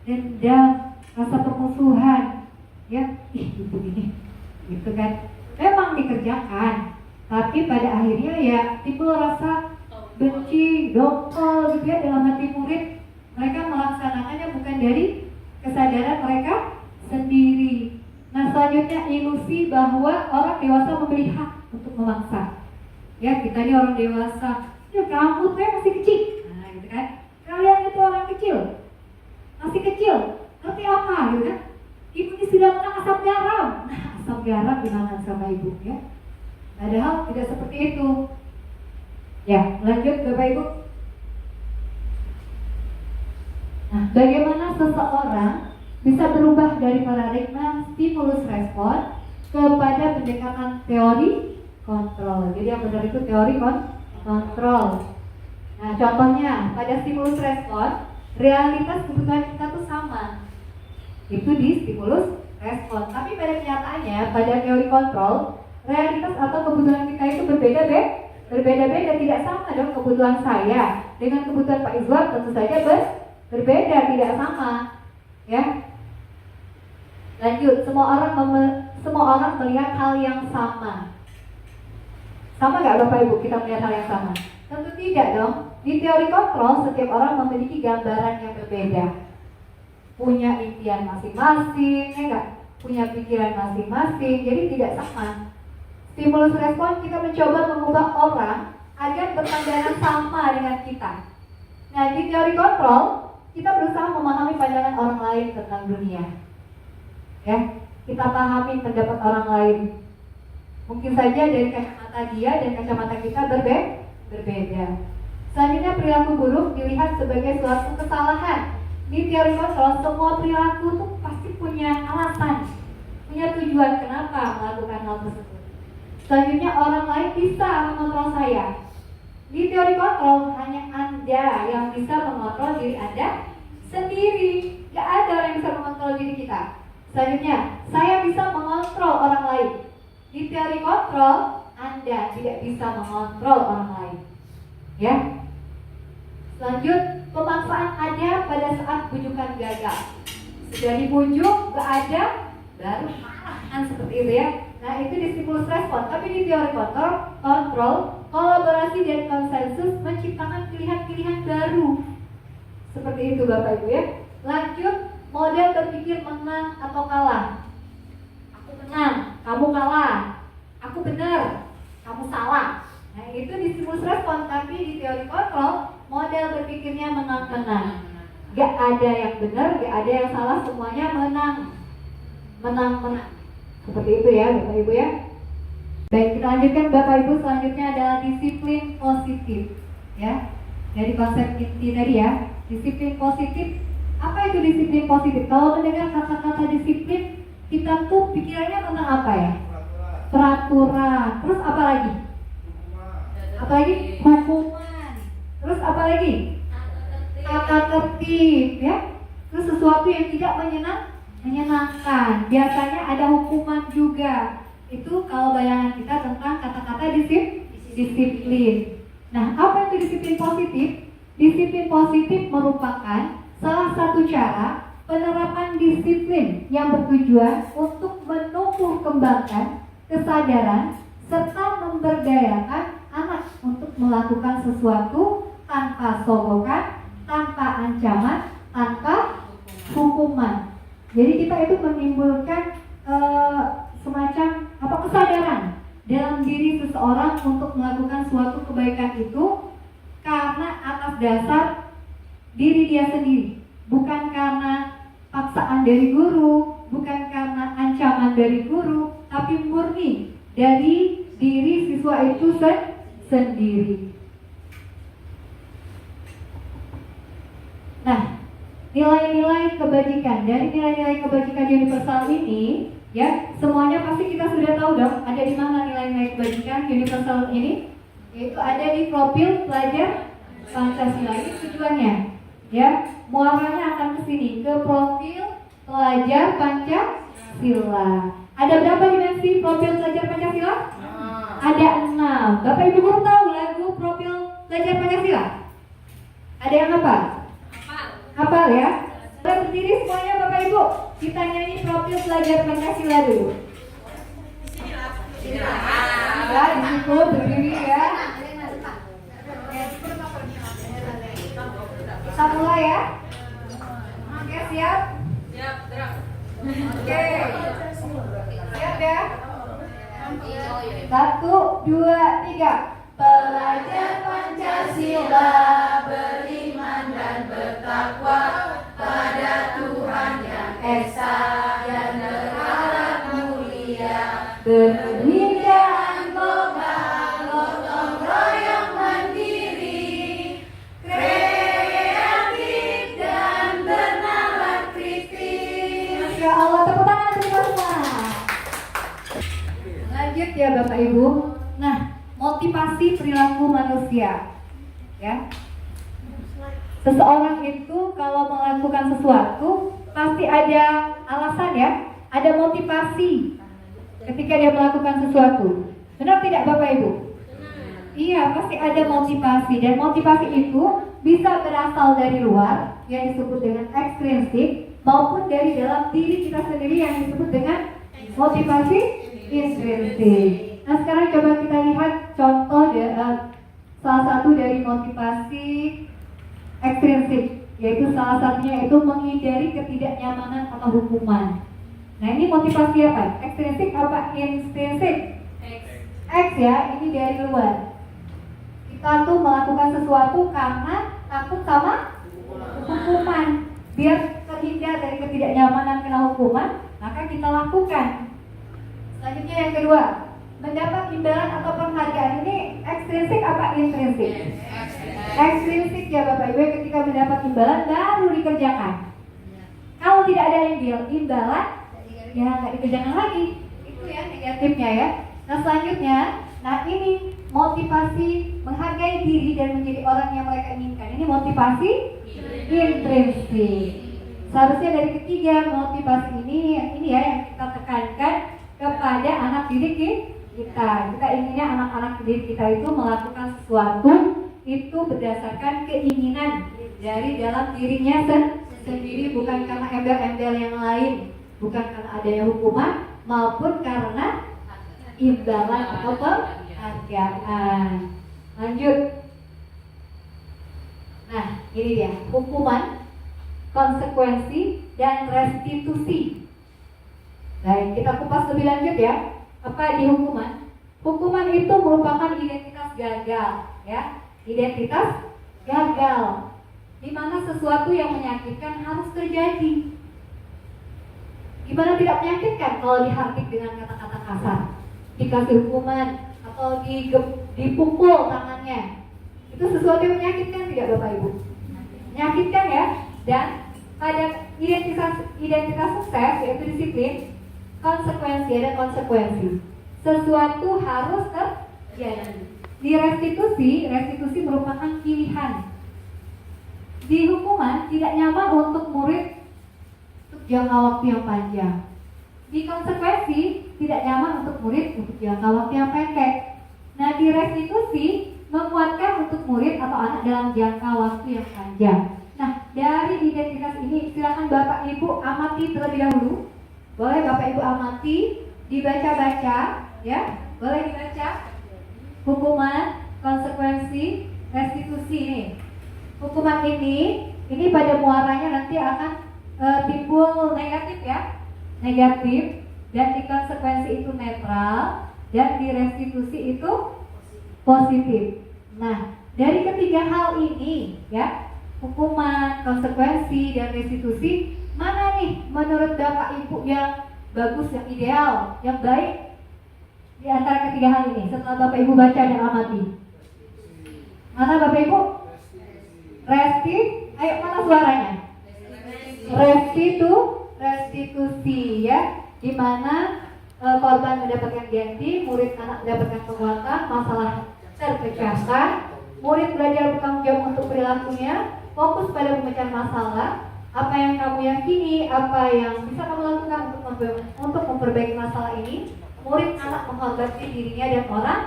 S5: dendam, rasa permusuhan, ya, ibu ini, gitu kan? Memang dikerjakan, tapi pada akhirnya ya timbul rasa benci, dongkol, gitu ya dalam hati murid. Mereka melaksanakannya bukan dari kesadaran mereka sendiri. Nah selanjutnya ilusi bahwa orang dewasa memiliki hak untuk memaksa. Ya kita ini orang dewasa. Ya kamu tuh masih kecil, nah gitu kan. Kalian itu orang kecil, masih kecil, ngerti apa gitu kan? Ibu ini sudah menang asam garam. Nah, asam garam dimakan sama ibu ya. Padahal tidak seperti itu. Ya, lanjut Bapak Ibu. Nah, bagaimana seseorang bisa berubah dari paradigma stimulus respon kepada pendekatan teori kontrol. Jadi yang benar itu teori kontrol. Nah, contohnya pada stimulus respon, realitas kebutuhan kita tuh sama. Itu di stimulus respon. Tapi pada kenyataannya, pada teori kontrol, realitas atau kebutuhan kita itu berbeda-beda, tidak sama dong. Kebutuhan saya dengan kebutuhan Pak Izwar tentu saja berbeda, tidak sama. Ya. Lanjut, semua orang melihat hal yang sama. Sama nggak Bapak Ibu kita melihat hal yang sama? Tentu tidak dong. Di teori kontrol, setiap orang memiliki gambaran yang berbeda, punya impian masing-masing, ya nggak? Punya pikiran masing-masing, jadi tidak sama. Stimulus respon kita mencoba mengubah orang agar berpandangan sama dengan kita. Nah, di teori kontrol kita berusaha memahami pandangan orang lain tentang dunia. Ya, kita pahami pendapat orang lain. Mungkin saja dari kacamata dia dan kacamata kita berbeda. Selanjutnya, perilaku buruk dilihat sebagai suatu kesalahan. Di teori kontrol, semua perilaku itu pasti punya alasan, punya tujuan kenapa melakukan hal tersebut. Selanjutnya, orang lain bisa mengontrol saya. Di teori kontrol, hanya Anda yang bisa mengontrol diri Anda sendiri. Gak ada orang yang bisa mengontrol diri kita. Selanjutnya, saya bisa mengontrol orang lain. Di teori kontrol, Anda tidak bisa mengontrol orang lain. Ya. Lanjut, pemaksaan ada pada saat bujukan gagal. Sudah dibujuk, gak ada, baru marah seperti itu ya. Nah, itu di stimulus respon. Tapi di teori kontrol, kolaborasi dan konsensus menciptakan pilihan-pilihan baru. Seperti itu Bapak Ibu ya. Lanjut, model berpikir menang atau kalah. Aku menang, kamu kalah. Aku benar, kamu salah. Nah, itu di stimulus respon. Tapi di teori kontrol, model berpikirnya menang-menang. Gak ada yang benar, gak ada yang salah, semuanya menang-menang. Seperti itu ya Bapak Ibu ya. Baik, kita lanjutkan Bapak Ibu. Selanjutnya adalah disiplin positif ya. Dari konsep inti tadi ya, disiplin positif. Apa itu disiplin positif? Kalau mendengar kata-kata disiplin, kita tuh pikirannya tentang apa ya? Peraturan. Terus apa lagi? Apa lagi? Hukuman. Terus apa lagi? Tata tertib ya. Terus sesuatu yang tidak menyenangkan. Biasanya ada hukuman juga. Itu kalau bayangan kita tentang kata-kata disiplin. Nah, apa itu disiplin positif? Disiplin positif merupakan salah satu cara penerapan disiplin yang bertujuan untuk menumbuh kembangkan kesadaran serta memberdayakan anak untuk melakukan sesuatu tanpa sogokan, tanpa ancaman, tanpa hukuman. Jadi kita itu menimbulkan semacam kesadaran dalam diri seseorang untuk melakukan suatu kebaikan itu karena atas dasar diri dia sendiri, bukan karena paksaan dari guru, bukan karena ancaman dari guru, tapi murni dari diri siswa itu sendiri. Nah, nilai-nilai kebajikan, dari nilai-nilai kebajikan universal ini ya, semuanya pasti kita sudah tahu dong ada di mana nilai-nilai kebajikan universal ini, yaitu ada di profil pelajar Pancasila. Ini tujuannya ya, muaranya akan ke sini, ke profil pelajar Pancasila. Ada berapa dimensi profil pelajar Pancasila? Ada 6. Bapak Ibu guru tahu lagu profil pelajar Pancasila? Ada yang hafal? Hafal ya? Kita berdiri semuanya Bapak Ibu. Kita nyanyi profil pelajar Pancasila dulu. Ya, di situ berdiri ya. Kita mulai ya. Oke, siap? Siap, gerak. Oke. Siap ya? 1, 2, 3. Pelajar Pancasila beriman dan bertakwa pada Ibu. Nah, motivasi perilaku manusia, ya. Seseorang itu kalau melakukan sesuatu pasti ada alasan, ya, ada motivasi ketika dia melakukan sesuatu. Benar tidak Bapak Ibu? Iya, pasti ada motivasi, dan motivasi itu bisa berasal dari luar yang disebut dengan ekstrinsik maupun dari dalam diri kita sendiri yang disebut dengan motivasi intrinsik. Nah, sekarang coba kita lihat contoh salah satu dari motivasi ekstrinsik, yaitu salah satunya itu menghindari ketidaknyamanan atau hukuman. Nah, ini motivasi apa? Ekstrinsik apa intrinsik? X, ya, ini dari luar. Kita tuh melakukan sesuatu karena takut sama hukuman. Biar terhindar dari ketidaknyamanan kena hukuman, maka kita lakukan. Selanjutnya yang kedua, mendapat imbalan atau penghargaan. Ini ekstrinsik apa intrinsik? Ekstrinsik, ya Bapak Ibu, ketika mendapat imbalan baru dikerjakan. Kalau tidak ada imbalan, ya nggak dikerjakan lagi. Itu ya negatifnya, ya. Nah, selanjutnya, nah ini motivasi menghargai diri dan menjadi orang yang mereka inginkan. Ini motivasi intrinsik. Seharusnya dari ketiga motivasi ini ya yang kita tekankan kepada anak didik kita. Kita inginnya anak-anak didik kita itu melakukan sesuatu itu berdasarkan keinginan dari dalam dirinya sendiri, bukan karena embel-embel yang lain, bukan karena adanya hukuman maupun karena imbalan atau penghargaan. Lanjut. Nah, ini dia hukuman, konsekuensi, dan restitusi. Baik, kita kupas lebih lanjut ya. Apa di hukuman? Hukuman itu merupakan identitas gagal, ya. Identitas gagal, di mana sesuatu yang menyakitkan harus terjadi. Gimana tidak menyakitkan kalau dihardik dengan kata-kata kasar? Dikasih hukuman atau dipukul tangannya, itu sesuatu yang menyakitkan tidak Bapak Ibu? Menyakitkan, ya. Dan pada identitas sukses, yaitu disiplin, konsekuensi, ada konsekuensi. Sesuatu harus terjadi. Di restitusi merupakan pilihan. Di hukuman tidak nyaman untuk murid untuk jangka waktu yang panjang. Di konsekuensi tidak nyaman untuk murid untuk jangka waktu yang pendek. Nah, di restitusi menguatkan untuk murid atau anak dalam jangka waktu yang panjang. Nah, dari identitas ini silakan Bapak Ibu amati terlebih dahulu. Boleh Bapak Ibu amati, dibaca-baca, ya. Boleh dibaca. Hukuman, konsekuensi, restitusi ini. Hukuman ini pada muaranya nanti akan timbul negatif, ya. Negatif, dan di konsekuensi itu netral, dan di restitusi itu positif. Nah, dari ketiga hal ini, ya, hukuman, konsekuensi, dan restitusi, mana nih menurut Bapak Ibu yang bagus, yang ideal, yang baik di antara ketiga hal ini? Setelah Bapak Ibu baca dan amati, mana Bapak Ibu? Ayo, mana suaranya? Restitusi, ya, di mana korban mendapatkan ganti, murid anak mendapatkan penguatan, masalah terpecahkan, murid belajar bertanggung jawab untuk perilakunya, fokus pada pemecahan masalah, apa yang kamu yakini, apa yang bisa kamu lakukan untuk memperbaiki masalah ini, murid anak menghormati dirinya dan orang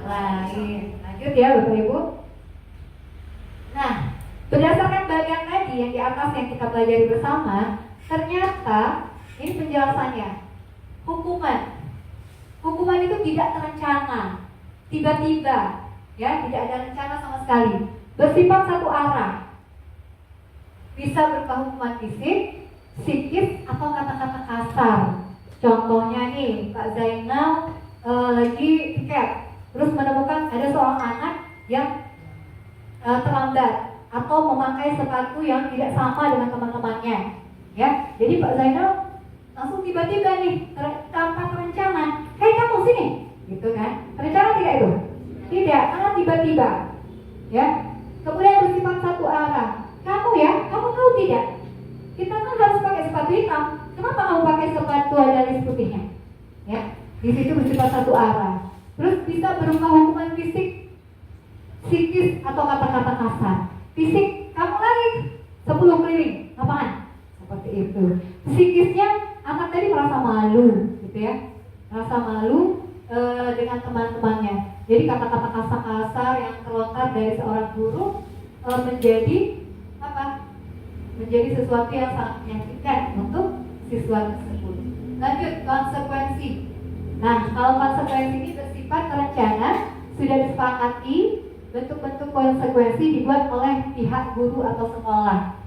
S5: lain. Lanjut ya Bapak Ibu. Nah, berdasarkan bagian tadi yang di atas yang kita pelajari bersama, ternyata ini penjelasannya. Hukuman itu tidak terencana, tiba-tiba, ya, tidak ada rencana sama sekali, bersifat satu arah. Bisa berupa hukuman fisik, psikis, atau kata-kata kasar. Contohnya nih, Pak Zainal lagi piket, terus menemukan ada seorang anak yang terlambat atau memakai sepatu yang tidak sama dengan teman-temannya, ya. Jadi Pak Zainal langsung tiba-tiba nih, tanpa terencana, hei kamu sini, gitu kan? Terencana tidak itu? Tidak, karena tiba-tiba, ya. Kemudian bersifat satu arah. Kamu tahu tidak? Kita kan harus pakai sepatu hitam. Kenapa kamu pakai sepatu ada list putihnya? Ya, di situ bersifat satu arah. Terus bisa berupa hukuman fisik, psikis, atau kata-kata kasar. Fisik, kamu lari 10 keliling lapangan, seperti itu. Psikisnya, anak tadi merasa malu, gitu ya, merasa malu dengan teman-temannya. Jadi kata-kata kasar-kasar yang terlontar dari seorang guru menjadi apa? Menjadi sesuatu yang sangat menyakitkan untuk siswa tersebut. Lanjut, konsekuensi. Nah, kalau konsekuensi ini bersifat terencana, sudah disepakati, bentuk-bentuk konsekuensi dibuat oleh pihak guru atau sekolah,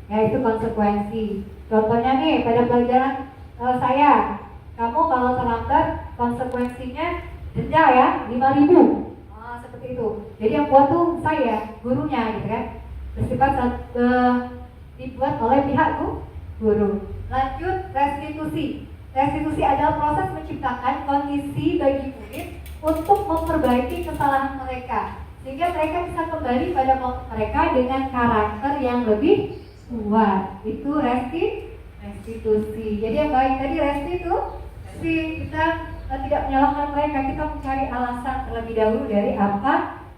S5: yaitu konsekuensi. Contohnya nih, pada pelajaran saya, kamu kalau terlambat konsekuensinya denda ya, 5.000. Seperti itu. Jadi yang buat tuh saya, gurunya gitu kan. Bersifat dibuat oleh pihak guru. Lanjut, restitusi. Restitusi adalah proses menciptakan kondisi bagi murid untuk memperbaiki kesalahan mereka, sehingga mereka bisa kembali pada kelompok mereka dengan karakter yang lebih kuat. Itu restitusi. Jadi yang baik tadi restitusi, kita tidak menyalahkan mereka, kita mencari alasan terlebih dahulu dari apa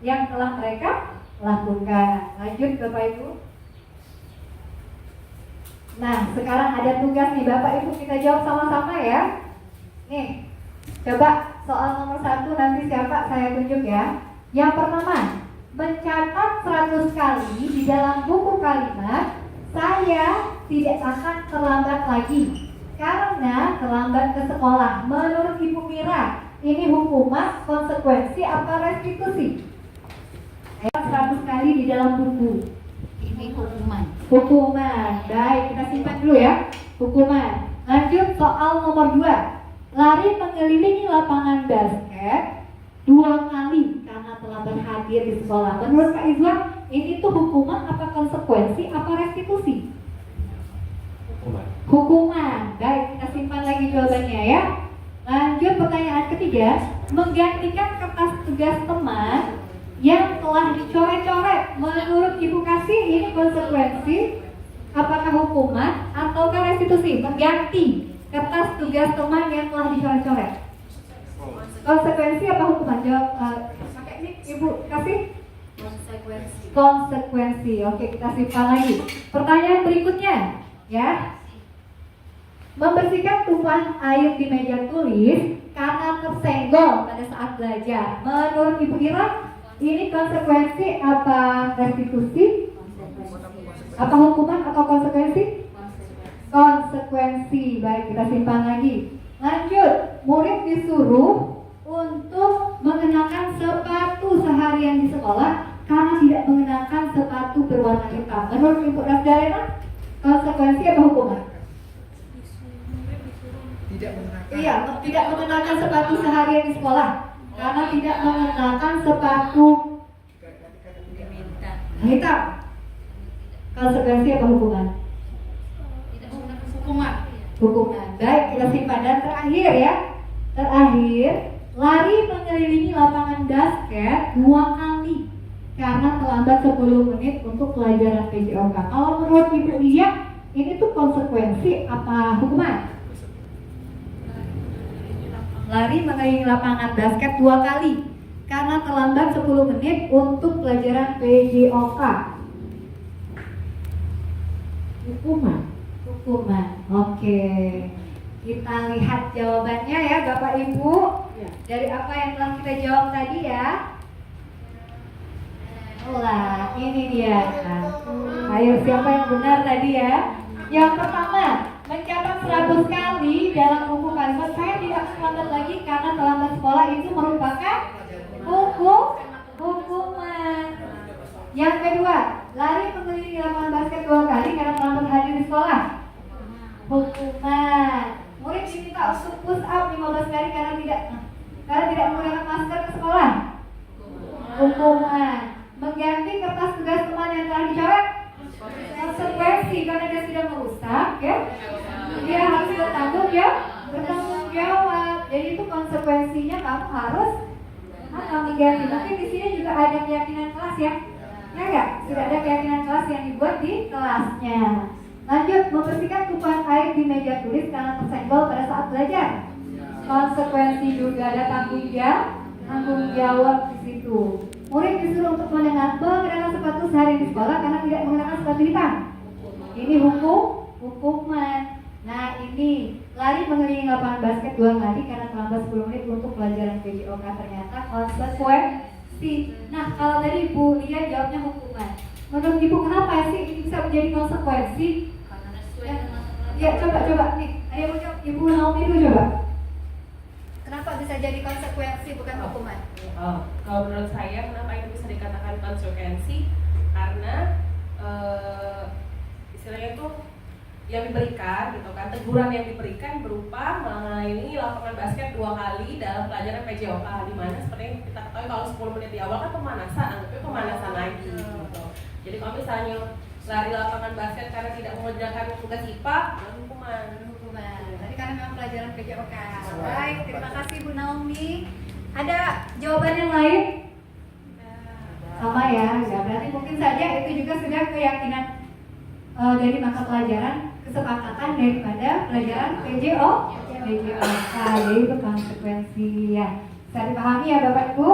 S5: yang telah mereka lakukan. Lanjut Bapak Ibu. Nah, sekarang ada tugas nih Bapak Ibu, kita jawab sama-sama ya. Nih, coba soal nomor 1 nanti siapa saya tunjuk ya. Yang pertama, mencatat 100 kali di dalam buku kalimat saya tidak akan terlambat lagi karena terlambat ke sekolah. Menurut Ibu Mira, ini hukuman, konsekuensi, apa restitusi? 100 kali di dalam buku.
S6: Ini hukuman.
S5: Hukuman. Baik, kita simpan dulu ya. Hukuman. Lanjut soal nomor 2. Lari mengelilingi lapangan basket 2 kali karena terlambat hadir di sekolah. Menurut Kak Izwan, ini tuh hukuman apa konsekuensi apa restitusi? Hukuman. Baik, kita simpan lagi jawabannya ya. Lanjut pertanyaan ketiga. Menggantikan kertas tugas teman yang telah dicoret-coret. Menurut Ibu Kasih, ini konsekuensi apakah hukuman ataukah restitusi? Mengganti kertas tugas teman yang telah dicoret-coret. Konsekuensi apa hukuman? Jawab pakai ini Ibu Kasih. Konsekuensi. Oke, kita simpan lagi. Pertanyaan berikutnya ya. Membersihkan tumpahan air di meja tulis karena tersenggol pada saat belajar. Menurut Ibu Ira, ini konsekuensi apa restitusi? Apa hukuman atau konsekuensi? Konsekuensi. Baik, kita simpan lagi. Lanjut, murid disuruh untuk mengenakan sepatu seharian di sekolah karena tidak mengenakan sepatu berwarna hitam. Menurut Ibu Rasdalena, konsekuensi apa hukuman? Tidak mengenakan sepatu seharian di sekolah karena tidak mengenakan sepatu hitam. Konsekuensi apa hukuman? Hukuman. Baik, kita simpan. Dan terakhir ya. Terakhir, lari mengelilingi lapangan basket 2 kali karena terlambat 10 menit untuk pelajaran PJOK. Kalau menurut Ibu Lia, ini tuh konsekuensi apa hukuman? Lari mengelilingi lapangan basket 2 kali karena terlambat 10 menit untuk pelajaran PJOK. Hukuman. Oke. Kita lihat jawabannya ya Bapak Ibu. Dari apa yang telah kita jawab tadi ya. Lah, ini dia. Ayo, siapa yang benar tadi ya? Yang pertama, mencatat 100 kali dalam buku kalimat saya tidak terlambat lagi karena terlambat sekolah itu merupakan hukuman. Yang kedua, lari mengelilingi lapangan basket 2 kali karena terlambat hadir di sekolah. Hukuman. Murid diminta untuk push up 15 kali karena tidak menggunakan masker ke sekolah. Hukuman. Mengganti kertas tugas teman yang telah dicoret. Konsekuensi karena dia sudah merusak ya. Dia harus bertanggung jawab. Jadi itu konsekuensinya kamu harus mengganti. Mungkin di sini juga ada keyakinan kelas ya. Ya enggak? Sudah ada keyakinan kelas yang dibuat di kelasnya. Lanjut, membersihkan tumpahan air di meja tulis karena tersenggol pada saat belajar. Konsekuensi juga ada tanggung tanggung jawab di situ. Murid disuruh untuk mengenakan sepatu sehari di sekolah karena tidak mengenakan sepatu hitam. Ini hukuman. Nah ini lari mengelilingi lapangan basket 2 kali karena terlambat 10 menit untuk pelajaran PJOK ternyata konsekuensi. Nah kalau tadi Ibu Lia jawabnya hukuman. Menurut Ibu kenapa sih ini bisa menjadi konsekuensi?
S6: Karena sesuai dengan
S5: Ya coba nih, ayo Ibu Naomi dulu coba.
S8: Kenapa bisa jadi konsekuensi bukan hukuman?
S1: Kalau menurut saya kenapa itu bisa dikatakan konsekuensi? Karena istilahnya itu yang diberikan gitu kan, teguran yang diberikan berupa mengenai lapangan basket 2 kali dalam pelajaran PJOK, di mana seperti yang kita ketahui kalau 10 menit di awal kan pemanasan, anggapnya pemanasan lagi gitu. Jadi kalau misalnya lari lapangan basket karena tidak mengerjakan tugas IPA, hukuman.
S8: Tadi karena memang pelajaran PJOK. Baik, terima kasih Bu Naomi. Ada jawaban yang lain?
S5: Sama ya, berarti mungkin saja itu juga sudah keyakinan dari mata pelajaran, kesepakatan daripada pelajaran PJOK. Jadi itu konsekuensi ya. Bisa dipahami ya Bapak Ibu?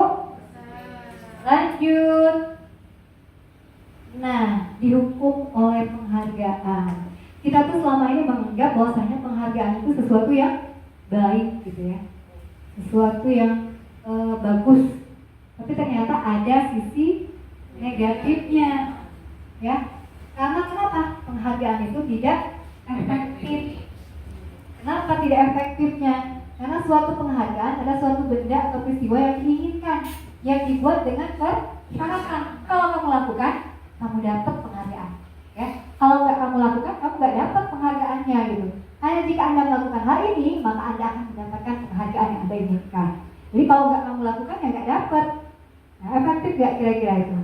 S5: Lanjut. Nah, dihukum oleh penghargaan. Kita tuh selama ini menganggap bahwasanya penghargaan itu sesuatu yang baik gitu ya, sesuatu yang bagus. Tapi ternyata ada sisi negatifnya, ya. Karena kenapa? Penghargaan itu tidak efektif. Kenapa tidak efektifnya? Karena suatu penghargaan adalah suatu benda atau peristiwa yang diinginkan, yang dibuat dengan persyaratan. Kalau kamu lakukan, kamu dapat penghargaan. Ya, kalau nggak kamu lakukan, kamu nggak dapat penghargaannya gitu. Hanya jika Anda melakukan hal ini, maka Anda akan mendapatkan penghargaan yang Anda inginkan. Jadi kalau nggak kamu lakukan, ya nggak dapat. Nah, efektif nggak kira-kira itu?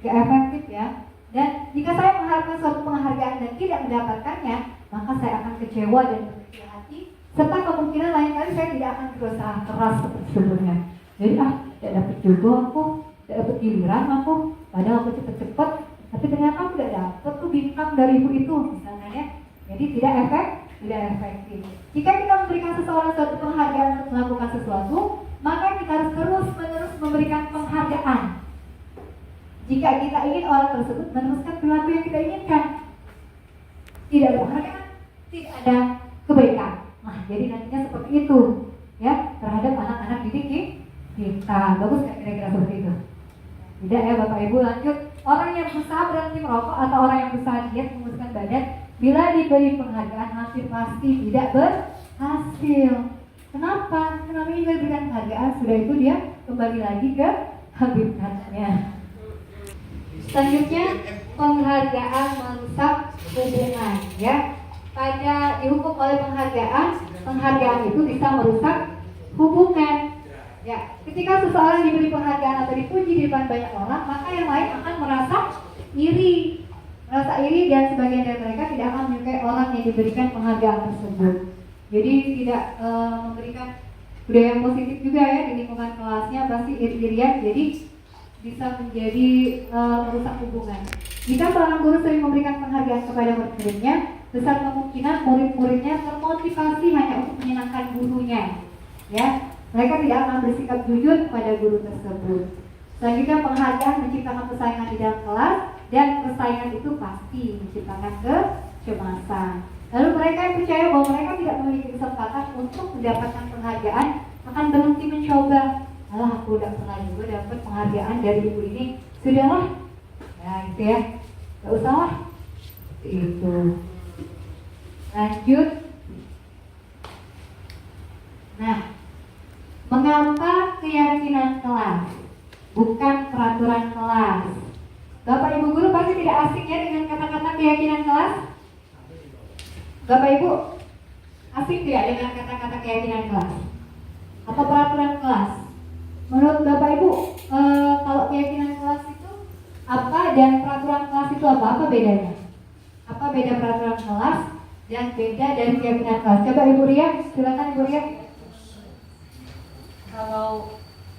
S5: Nggak efektif ya. Dan jika saya mengharapkan suatu penghargaan dan tidak mendapatkannya, maka saya akan kecewa dan berkecil hati. Serta kemungkinan lain kali saya tidak akan berusaha keras seperti sebelumnya. Jadi tidak dapat juga aku, tidak dapat giliran aku. Padahal aku cepet-cepet, tapi ternyata aku tidak dapat tuh bintang dari ibu itu misalnya ya. Jadi tidak efektif. Jika kita memberikan seseorang suatu penghargaan untuk melakukan sesuatu, maka kita harus terus-menerus memberikan penghargaan. Jika kita ingin orang tersebut meneruskan perilaku yang kita inginkan, tidak ada penghargaan, tidak ada kebaikan. Nah, jadi nantinya seperti itu, ya, terhadap anak-anak didik kita. Bagus nggak kira-kira seperti itu? Tidak ya Bapak Ibu. Lanjut. Orang yang berusaha berhenti merokok atau orang yang berusaha diet menguruskan badan, bila diberi penghargaan hampir pasti tidak berhasil. Kenapa? Kenapa ini diberikan penghargaan? Sudah itu dia kembali lagi ke habitatnya. Selanjutnya, penghargaan merusak hubungan. Ya, pada dihukum oleh penghargaan itu bisa merusak hubungan. Ya, ketika seseorang diberi penghargaan atau dipuji di depan banyak orang, maka yang lain akan merasa iri. Dan sebagian dari mereka tidak akan menyukai orang yang diberikan penghargaan tersebut. Jadi tidak memberikan budaya yang positif juga ya di lingkungan kelasnya, pasti iri-irian. Jadi bisa menjadi merusak hubungan. Jika seorang guru sering memberikan penghargaan kepada murid-muridnya, besar kemungkinan murid-muridnya termotivasi hanya untuk menyenangkan gurunya. Ya. Mereka tidak akan bersikap jujur kepada guru tersebut. Selanjutnya, penghargaan menciptakan persaingan di dalam kelas, dan persaingan itu pasti menciptakan kecemasan. Lalu mereka yang percaya bahwa mereka tidak memiliki kesempatan untuk mendapatkan penghargaan akan berhenti mencoba. Alah, aku udah pernah juga dapat penghargaan dari ibu ini, sudahlah. Nah gitu ya, gak usah lah. Itu. Lanjut. Nah, mengapa keyakinan kelas, bukan peraturan kelas? Bapak Ibu guru pasti tidak asing ya dengan kata-kata keyakinan kelas. Bapak Ibu asing tidak dengan kata-kata keyakinan kelas atau peraturan kelas? Menurut Bapak Ibu, kalau keyakinan kelas itu apa dan peraturan kelas itu apa? Apa bedanya? Apa beda peraturan kelas dan beda dari keyakinan kelas? Coba Ibu Ria, silakan Ibu Ria.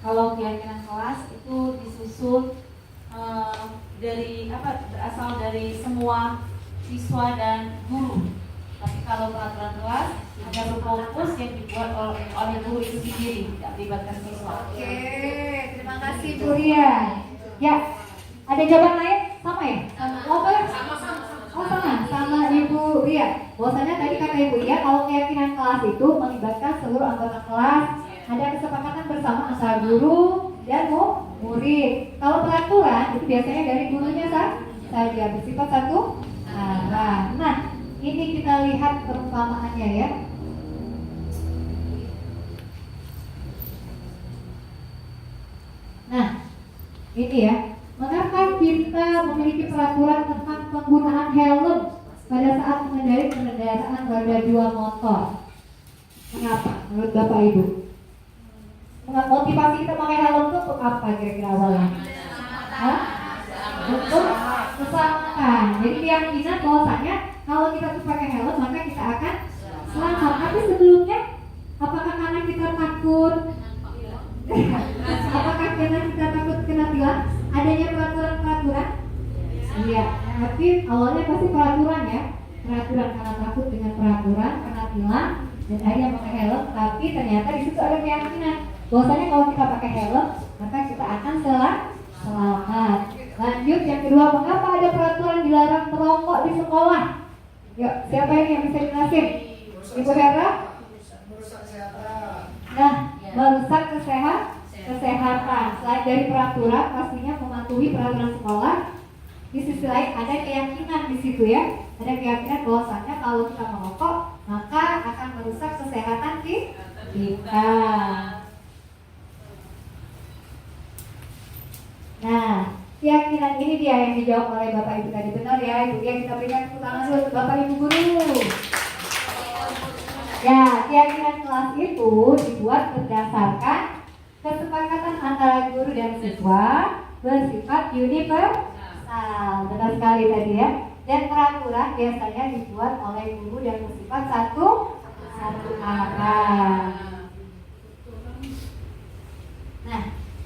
S7: Kalau keyakinan kelas itu disusun berasal dari semua siswa dan guru. Tapi kalau peraturan kelas
S6: Ada fokus yang dibuat oleh guru itu sendiri, tidak melibatkan siswa.
S8: Oke, terima kasih Bu Ria. Ya, ada jawaban lain? Sama ya? Sama Ibu Ria. Bahwasanya tadi kata Ibu Ria, kalau keyakinan kelas itu melibatkan seluruh anggota kelas, ada kesepakatan bersama antara guru dan murid. Kalau peraturan itu biasanya dari gurunya saja, bersifat satu arah. Nah, ini kita lihat perumpamaannya ya. Nah, ini ya. Mengapa kita memiliki peraturan tentang penggunaan helm pada saat mengendarai kendaraan roda 2 motor? Mengapa? Menurut Bapak Ibu? Motivasi kita pakai helm itu untuk apa kira-kira awalnya? Hah? Untuk keselamatan. Jadi keyakinan bahwasanya kalau kita tuh pakai helm maka kita akan selamat. Tapi sebelumnya, apakah karena kita takut? Apakah karena kita takut kena tilang? Adanya peraturan-peraturan? Iya, tapi awalnya pasti peraturan ya. Peraturan karena takut dengan peraturan, kena tilang, dan akhirnya pakai helm. Tapi ternyata di situ ada keyakinan bahwasanya kalau kita pakai helm maka kita akan selamat. Lanjut yang kedua, mengapa ada peraturan dilarang merokok di sekolah? Yuk, siapa ini yang bisa jelasin? Ibu Hera? Nah, merusak kesehatan. Selain dari peraturan, pastinya mematuhi peraturan sekolah. Di sisi lain ada keyakinan di situ ya. Ada keyakinan bahwasanya kalau kita merokok maka akan merusak kesehatan kita. Nah, keyakinan ini dia yang dijawab oleh Bapak Ibu tadi. Benar ya Ibu ya, kita berikan tepuk tangan dulu untuk Bapak Ibu guru. Ya, keyakinan kelas itu dibuat berdasarkan kesepakatan antara guru dan siswa bersifat universal. Benar sekali tadi ya. Dan peraturan biasanya dibuat oleh guru dan bersifat satu arah. Nah,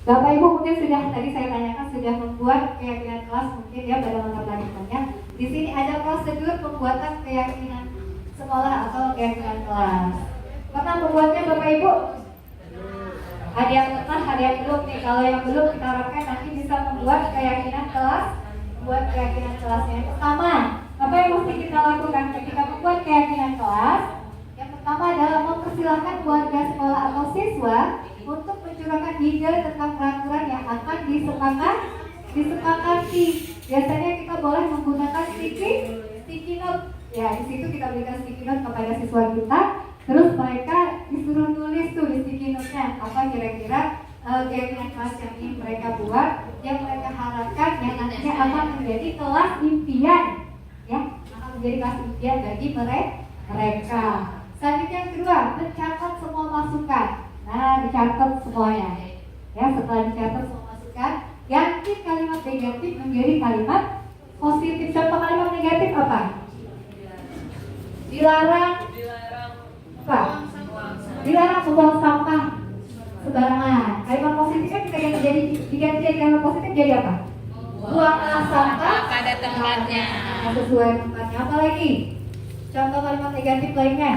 S8: Bapak Ibu mungkin sudah tadi saya tanyakan sudah membuat keyakinan kelas mungkin ya pada mata pelajarannya. Di sini ada prosedur pembuatan keyakinan sekolah atau keyakinan kelas. Pernah membuatnya Bapak Ibu? Ada yang pernah, ada yang belum nih. Kalau yang belum kita harapkan nanti bisa membuat keyakinan kelas. Buat keyakinan kelasnya yang pertama, apa yang mesti kita lakukan ketika membuat keyakinan kelas? Yang pertama adalah mempersilahkan warga sekolah atau siswa untuk mencurahkan ide tentang peraturan yang akan disepakati. Biasanya kita boleh menggunakan sticky note. Ya, di situ kita berikan sticky note kepada siswa kita. Terus mereka disuruh nulis tuh di sticky note-nya apa kira-kira keyakinan kelas yang ingin mereka buat, yang mereka harapkan yang nantinya akan menjadi kelas impian, ya, akan menjadi kelas impian bagi mereka. Selanjutnya yang kedua, mencatat semua masukan. Nah, dicatat semuanya. Ya, setelah dicatat semua masukan, ganti kalimat negatif menjadi kalimat positif. Contoh kalimat negatif apa? Dilarang apa? Dilarang membuang sampah sembarangan. Kalimat positifnya kita diganti jadi kalimat positif jadi apa? Buanglah sampah
S7: pada tempatnya.
S8: Sesuai tempatnya. Apa lagi? Contoh kalimat negatif lainnya.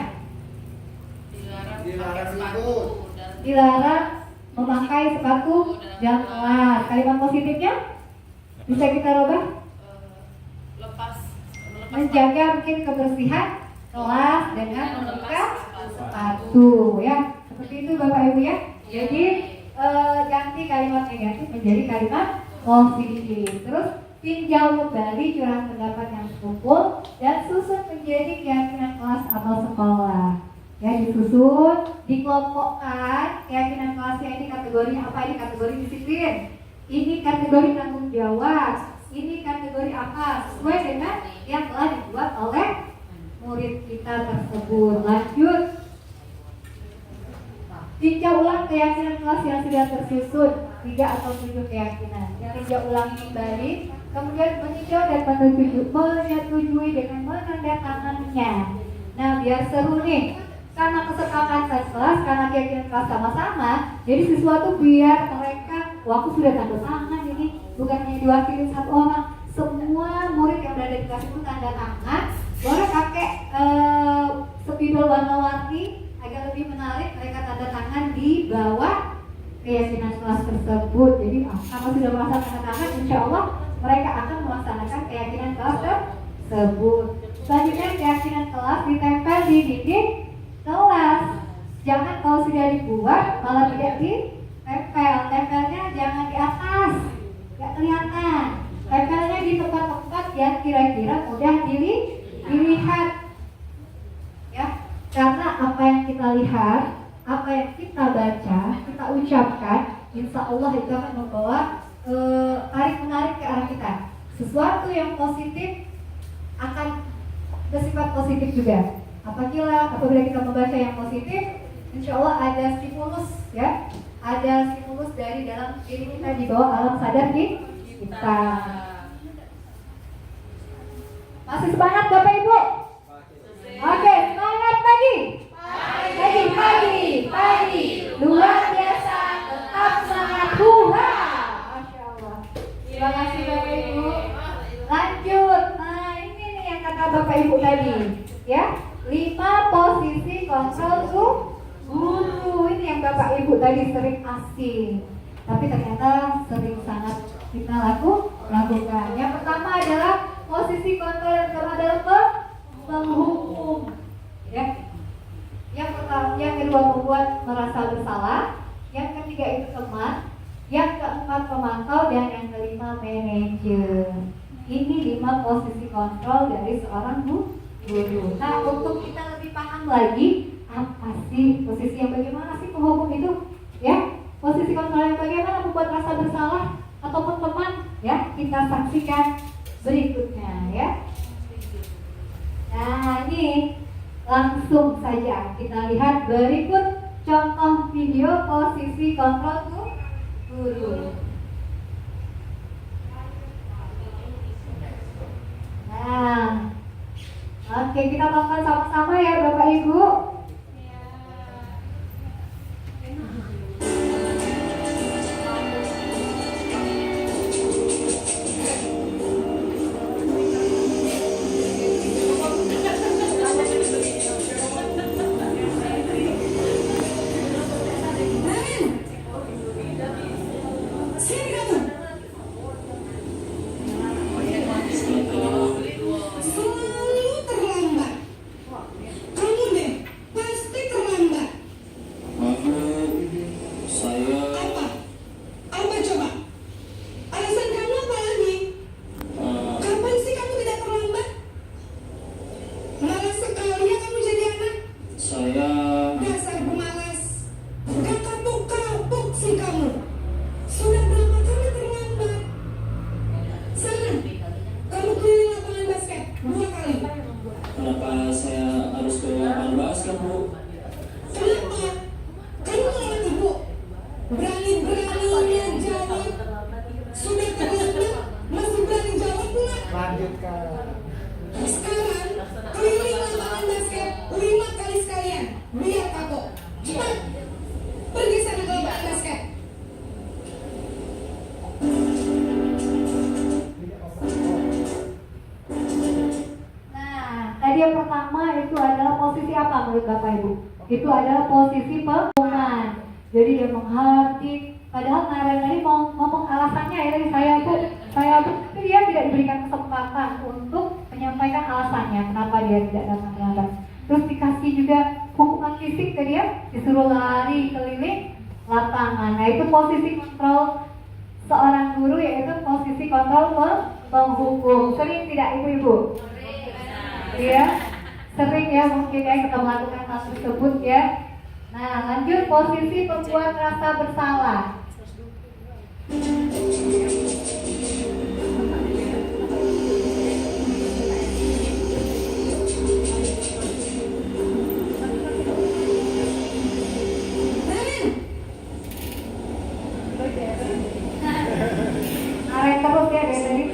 S8: Dilarang memakai sepatu dalam kelas. Kalimat positifnya bisa kita rubah? Menjaga mungkin kebersihan kelas dengan membuka sepatu, ya. Seperti itu Bapak Ibu ya. Jadi ganti kalimat negatif menjadi kalimat positif. Terus tinjau kembali curahan pendapat yang terkumpul dan susun menjadi keyakinan kelas atau sekolah. Ya, disusun, dikelompokkan keyakinan kelasnya ini kategorinya apa? Ini kategori disiplin, ini kategori tanggung jawab, ini kategori apa? Sesuai dengan yang telah dibuat oleh murid kita tersebut. Lanjut, tinjau ulang keyakinan kelas yang sudah tersusun 3 atau 7 keyakinan. Yang tinjau ulangi kembali, kemudian meninjau dan menyetujui dengan menandatanganinya. Nah, biar seru nih. Karena kesepakatan kelas, karena keyakinan kelas sama-sama, jadi siswa tuh biar mereka, wah aku sudah tanda tangan ini, bukan hanya diwakili satu orang. Semua murid yang berada di kelas itu tanda tangan, boleh pakai spidol warna-warni mereka akan melaksanakan keyakinan kelas tersebut. Selanjutnya keyakinan kelas ditempel di dinding kelas. Jangan kalau sudah dibuat malah tidak ditempel. Tempelnya jangan di atas, nggak kelihatan. Tempelnya di tempat-tempat yang kira-kira mudah dilihat. Ya, karena apa yang kita lihat, apa yang kita baca, kita ucapkan, insya Allah itu akan membawa tarik-menarik ke arah kita. Sesuatu yang positif akan bersifat positif juga. Apabila kita membaca yang positif, insya Allah ada stimulus, ya, ada stimulus dari dalam diri kita di bawah alam sadar kita. Masih semangat Bapak Ibu? Oke, semangat pagi. Pagi. Luar biasa, tetap semangat. Masya Allah. Terima kasih Bapak Ibu. Lanjut. Nah, ini nih yang kata Bapak Ibu tadi, ya. 5 posisi kontrol guru. Ini yang Bapak Ibu tadi sering asing, tapi ternyata sering sangat kita lakukan. Yang pertama adalah posisi kontrol yang pertama adalah menghukum, ya. Yang kedua membuat merasa bersalah. Yang ketiga itu teman. Yang keempat pemantau, dan yang kelima manajer. Ini 5 posisi kontrol dari seorang guru. Nah, untuk kita lebih paham lagi, apa sih posisi yang bagaimana sih penghukum itu? Ya, posisi kontrol yang bagaimana membuat rasa bersalah ataupun teman? Ya, kita saksikan berikutnya, ya. Nah, ini langsung saja kita lihat berikut contoh video posisi kontrol guru. Nah, oke, kita tonton sama-sama ya Bapak Ibu. Yang pertama itu adalah posisi apa menurut Bapak Ibu? Itu adalah posisi pengumuman. Jadi dia menghati, padahal Naren tadi mau ngomong alasannya ya, tadi saya tapi dia tidak diberikan kesempatan untuk menyampaikan alasannya kenapa dia tidak datang terlambat. Terus dikasih juga hukuman fisik ke dia, disuruh lari keliling lapangan. Nah, itu posisi kontrol seorang guru, yaitu posisi kontrol penghukum. Sering tidak Ibu-ibu? Ya, sering ya mungkin ya kita melakukan hal tersebut ya. Nah, lanjut posisi pembuat rasa bersalah. Arek terus ya dari tadi.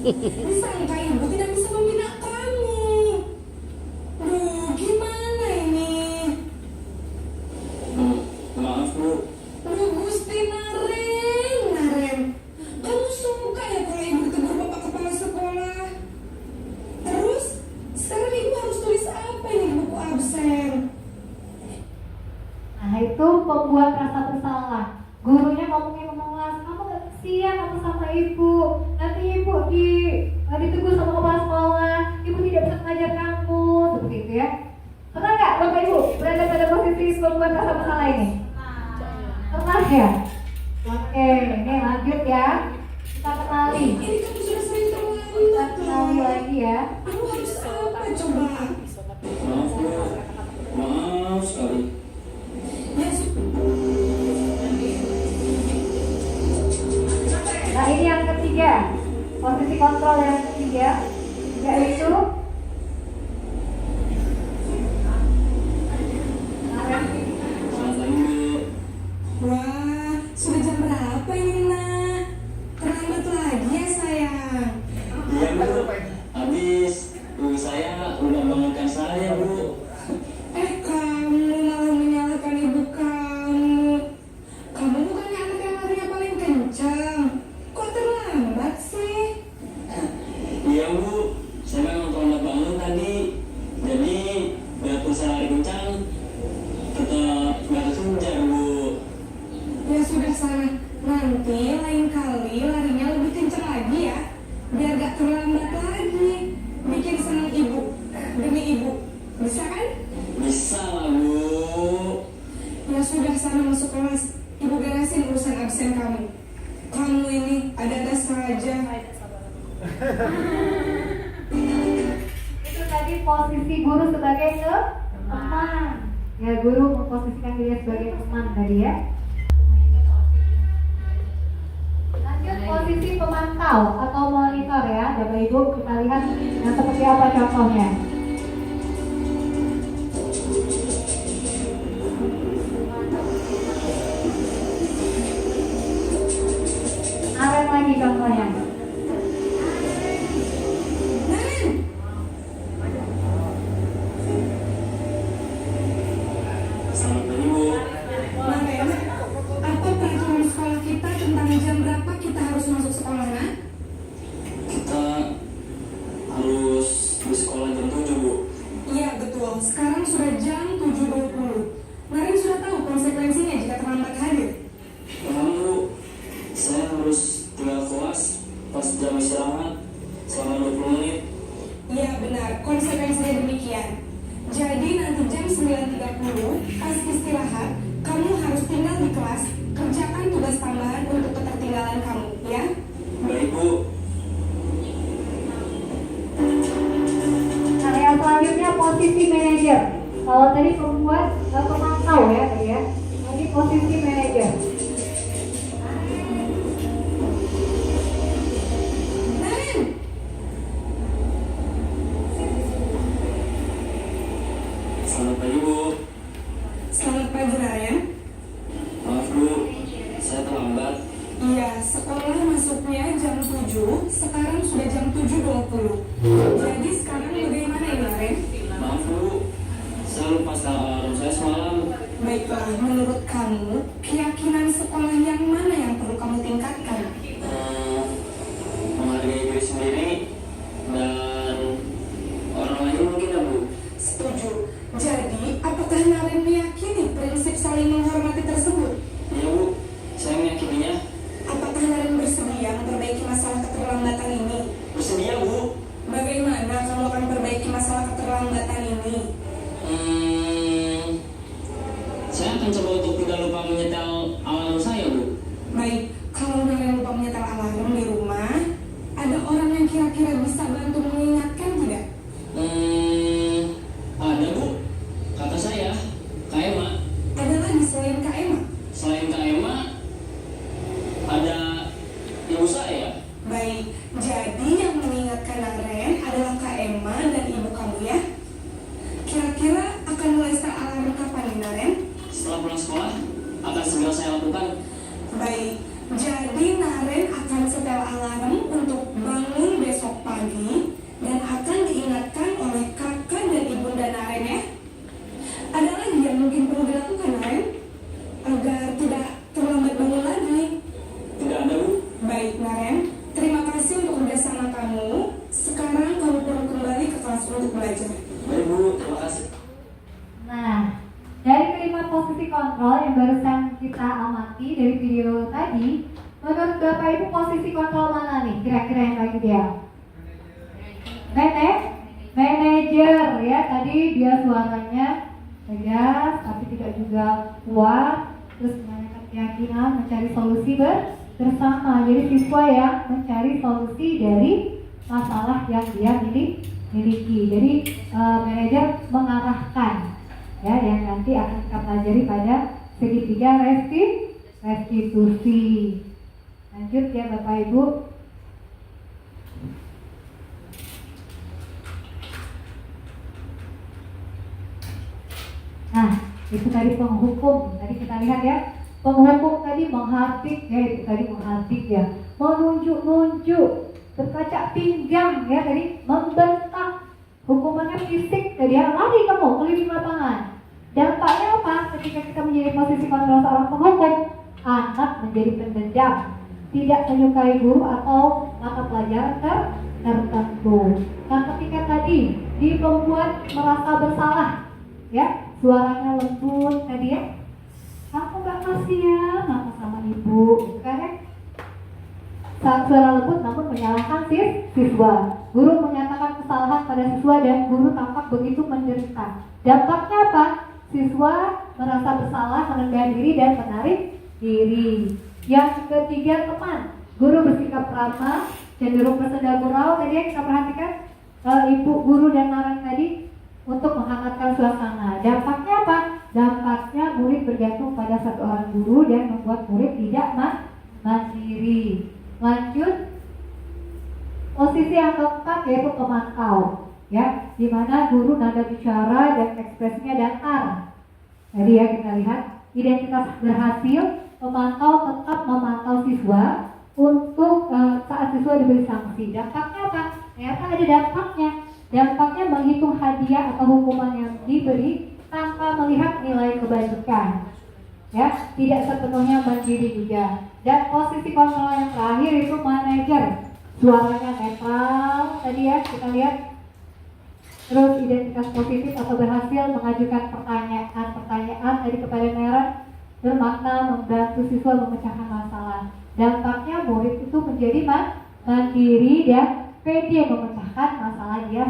S9: Disangka ibu tidak bisa membina kamu. Duh, gimana ini?
S10: Maaf Bu.
S9: Duh, Gusti Naren.
S8: sama ibu. Nanti ibu ditegur sama kepala sekolah, ibu tidak bisa mengajar kamu, seperti itu ya. Pernah nggak Bapak Ibu berada pada posisi membuat rasa bersalah ini? Pernah ya? Oke, ini lanjut ya. Kita kenali.
S9: Ini kan sudah sering terulang.
S8: Kita kenali lagi ya.
S9: Aku harus apa coba?
S10: Maaf Bu, maaf sekali.
S9: Ya
S8: Nah ini yang ketiga, posisi kontrol yang ketiga, yaitu
S10: Selamat pagi Bu.
S9: wah, sudah jam berapa ini nak? Terlambat lagi ya sayang.
S10: Iya Bu, habis ibu saya udah bangunkan saya Bu.
S9: Kamu malah menyalahkan ibu kamu. Kamu bukannya anak yang larinya paling kencang. Kok terlambat sih?
S10: Iya Bu, saya memang terlambat bangun tadi. Jadi biarpun saya lari kencang, tetap nggak kesenjar Bu.
S9: Ya sudah sana. Nanti lain kali larinya lebih kencang lagi ya. Biar gak terlambat lagi. Bikin senang ibu demi ibu. Bisa kan?
S10: Bisa lah Bu.
S9: Ya sudah sana masuk kelas. Ibu beresin urusan absen kamu. Kamu ini ada-ada saja.
S8: itu tadi posisi guru sebagai teman. Ya guru memposisikan diri sebagai teman tadi ya. Lanjut posisi pemantau atau monitor ya, Bapak Ibu kita lihat yang seperti apa contohnya. Aren lagi contohnya.
S9: Naren,
S10: Selamat pagi Bu.
S9: Naren, apa peraturan sekolah kita tentang jam berapa kita harus masuk sekolah, Nak?
S10: Kita harus di sekolah jam 7 Bu.
S9: Iya betul, sekarang sudah jam 7.20. Naren sudah tahu konsekuensinya jika terlambat hadir.
S10: Paham Bu, saya harus tinggal kelas pas jam istirahat selama 20 menit.
S9: Iya benar, konsekuensinya demikian. Jadi nanti jam 9.30 pas istirahat, kamu harus tinggal di kelas, kerjakan tugas tambahan untuk ketertinggalan kamu, ya?
S10: Baik Bu.
S8: Nah yang selanjutnya posisi manajer. Kalau tadi pembuat pemantau ya tadi ya. Ini posisi manajer.
S9: Naren,
S10: Selamat pagi Bu.
S9: selamat pagi Naren.
S10: Maaf Bu, saya terlambat.
S9: Iya, sekolah masuknya jam 7, sekarang sudah jam 7.20. Jadi sekarang bagaimana ini Naren?
S10: Maaf Bu, saya lupa setel alarm saya semalam.
S9: Baiklah, menurut kamu, keyakinan sekolah yang mana yang perlu kamu tingkatkan?
S10: Menghargai diri sendiri dan orang lain mungkin ya Bu.
S9: Setuju. Jadi, apakah Naren meyakini prinsip saling menghormati tersebut?
S10: Iya Bu, saya meyakininya.
S9: Apakah Naren bersedia memperbaiki masalah keterlambatan ini?
S10: Bersedia Bu.
S9: Bagaimana kamu akan perbaiki masalah keterlambatan ini?
S10: Saya akan coba untuk tidak lupa menyetel alarm saya Bu.
S9: Baik, kalau Naren lupa menyetel alarm di rumah, ada orang yang kira-kira bisa bantu mengingatkan tidak?
S10: Ada Bu, kata saya, Kak Emma.
S9: Ada lagi selain Kak Emma?
S10: Selain Kak Emma, ada ibu saya.
S9: Baik, jadi yang mengingatkan Naren adalah Kak Emma dan ibu kamu ya? Kira-kira akan mulai start alarm kapan nih Naren?
S10: Setelah pulang sekolah, akan segera saya lakukan.
S9: Baik, jadi Naren akan setel alarm untuk bangun besok pagi dan akan diingatkan oleh kakak dan ibunda Naren ya. Ada lagi yang mungkin perlu dilakukan Naren agar tidak terlambat bangun lagi?
S10: Tidak ada Bu.
S9: Baik Naren, terima kasih untuk kerjasama kamu. Sekarang kamu perlu kembali ke kelas untuk belajar.
S10: Baik Bu, terima kasih.
S8: Nah, dari kelima posisi kontrol yang barusan kita amati dari video tadi, Menurut Bapak Ibu posisi kontrol mana nih kira-kira yang paling ideal? Manajer ya, tadi dia suaranya tegas tapi tidak juga kuat, terus menanyakan keyakinan, mencari solusi bersama. Jadi siswa yang mencari solusi dari masalah yang dia miliki. Jadi manajer mengarahkan ya, yang nanti akan kita pelajari pada segitiga restitusi. Lanjut ya Bapak Ibu. Nah, itu tadi penghukum. Tadi kita lihat ya, penghukum tadi menghardik ya, itu tadi menghardik ya, menunjuk-nunjuk, berkaca pinggang ya, tadi membentak. Hukumannya fisik, jadi lari kamu keliling lapangan. Dampaknya apa? Ketika kita menjadi posisi kontrol seorang penghukum, anak menjadi pendendam, tidak menyukai guru atau mata pelajaran tertentu. Nah, ketika tadi membuat merasa bersalah, ya, suaranya lembut tadi ya, aku gak kasihan sama ibu, kan ya? Saat suara lembut namun menyalahkan siswa. Guru menyatakan kesalahan pada siswa dan guru tampak begitu menderita. Dampaknya apa? Siswa merasa bersalah, merendah diri dan menarik diri. Yang ketiga, teman. Guru bersikap ramah, cenderung bersenda gurau. Tadi ya kita perhatikan ibu guru dan Naren tadi untuk menghangatkan suasana. Dampaknya apa? Dampaknya murid bergantung pada satu orang guru dan membuat murid tidak mandiri. Lanjut, posisi yang keempat yaitu pemantau, ya, di mana guru nada bicara dan ekspresinya datar. Jadi ya kita lihat identitas berhasil, pemantau tetap memantau siswa untuk saat siswa diberi sanksi. Dampaknya apa? Ternyata ada dampaknya. Dampaknya menghitung hadiah atau hukuman yang diberi tanpa melihat nilai kebaikan. Ya, tidak sepenuhnya mandiri juga. Dan posisi kontrol yang terakhir itu manajer, suaranya netral tadi ya kita lihat. Terus identitas positif atau berhasil mengajukan pertanyaan tadi kepada Neren, bermakna membantu siswa memecahkan masalah. Dampaknya murid itu menjadi mandiri dan pede memecahkan masalah dia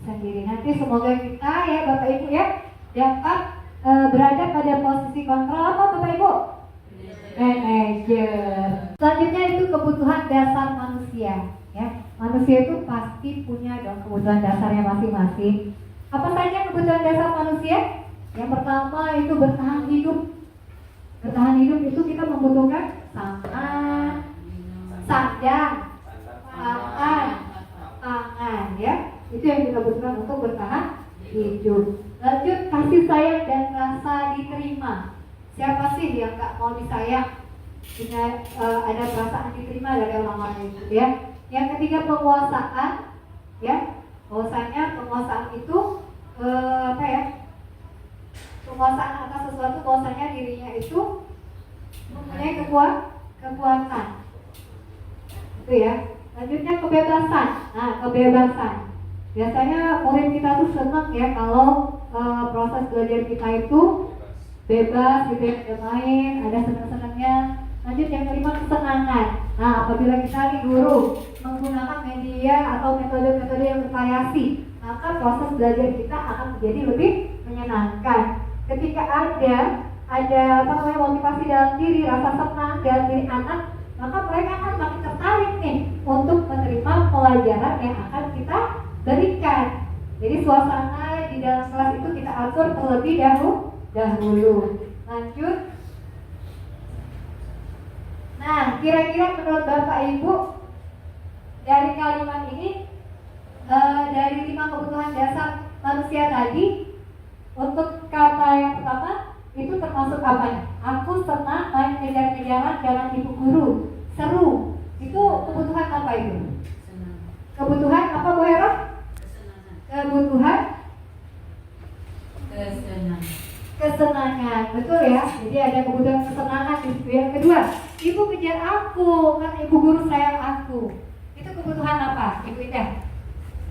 S8: sendiri. Nanti semoga kita ya Bapak Ibu ya dapat berada pada posisi kontrol apa Bapak Ibu? Manajer. Selanjutnya itu kebutuhan dasar manusia ya. Manusia itu pasti punya dong kebutuhan dasarnya masing-masing. Apa saja kebutuhan dasar manusia? Yang pertama itu bertahan hidup. Bertahan hidup itu kita membutuhkan makan, sandang, pakan, pangan ya. Itu yang kita butuhkan untuk bertahan hidup. Lanjut, kasih sayang dan rasa diterima. Siapa sih yang gak mau disayang? Jika ada perasaan diterima dari orang lain itu ya. Yang ketiga penguasaan ya. Bahwasanya penguasaan itu apa ya? Penguasaan atas sesuatu, bahwasanya dirinya itu mempunyai kekuatan. Itu ya. Lanjutnya kebebasan. Nah, kebebasan. Biasanya murid kita tuh senang ya kalau proses belajar kita itu bebas gitu ya, ada main, ada senang-senangnya. Lanjut yang kelima kesenangan. Nah, apabila kita nih guru menggunakan media atau metode-metode yang bervariasi, maka proses belajar kita akan menjadi lebih menyenangkan. Ketika ada motivasi dalam diri, rasa senang dalam diri anak, maka mereka akan makin tertarik nih untuk menerima pelajaran yang akan kita berikan. Jadi suasana di dalam kelas itu kita atur terlebih dahulu. Lanjut. Nah, kira-kira menurut Bapak Ibu dari kalimat ini, dari 5 kebutuhan dasar manusia tadi, untuk kata yang pertama itu termasuk apa nih? Aku senang main kejar-kejaran jalan ibu guru. Seru. Itu kebutuhan apa itu? Kebutuhan apa Bu Hera? Kebutuhan kesenangan, betul ya. Jadi ada kebutuhan kesenangan di situ. Yang kedua, ibu kejar aku, kan ibu guru sayang aku. Itu kebutuhan apa, Ibu Indah?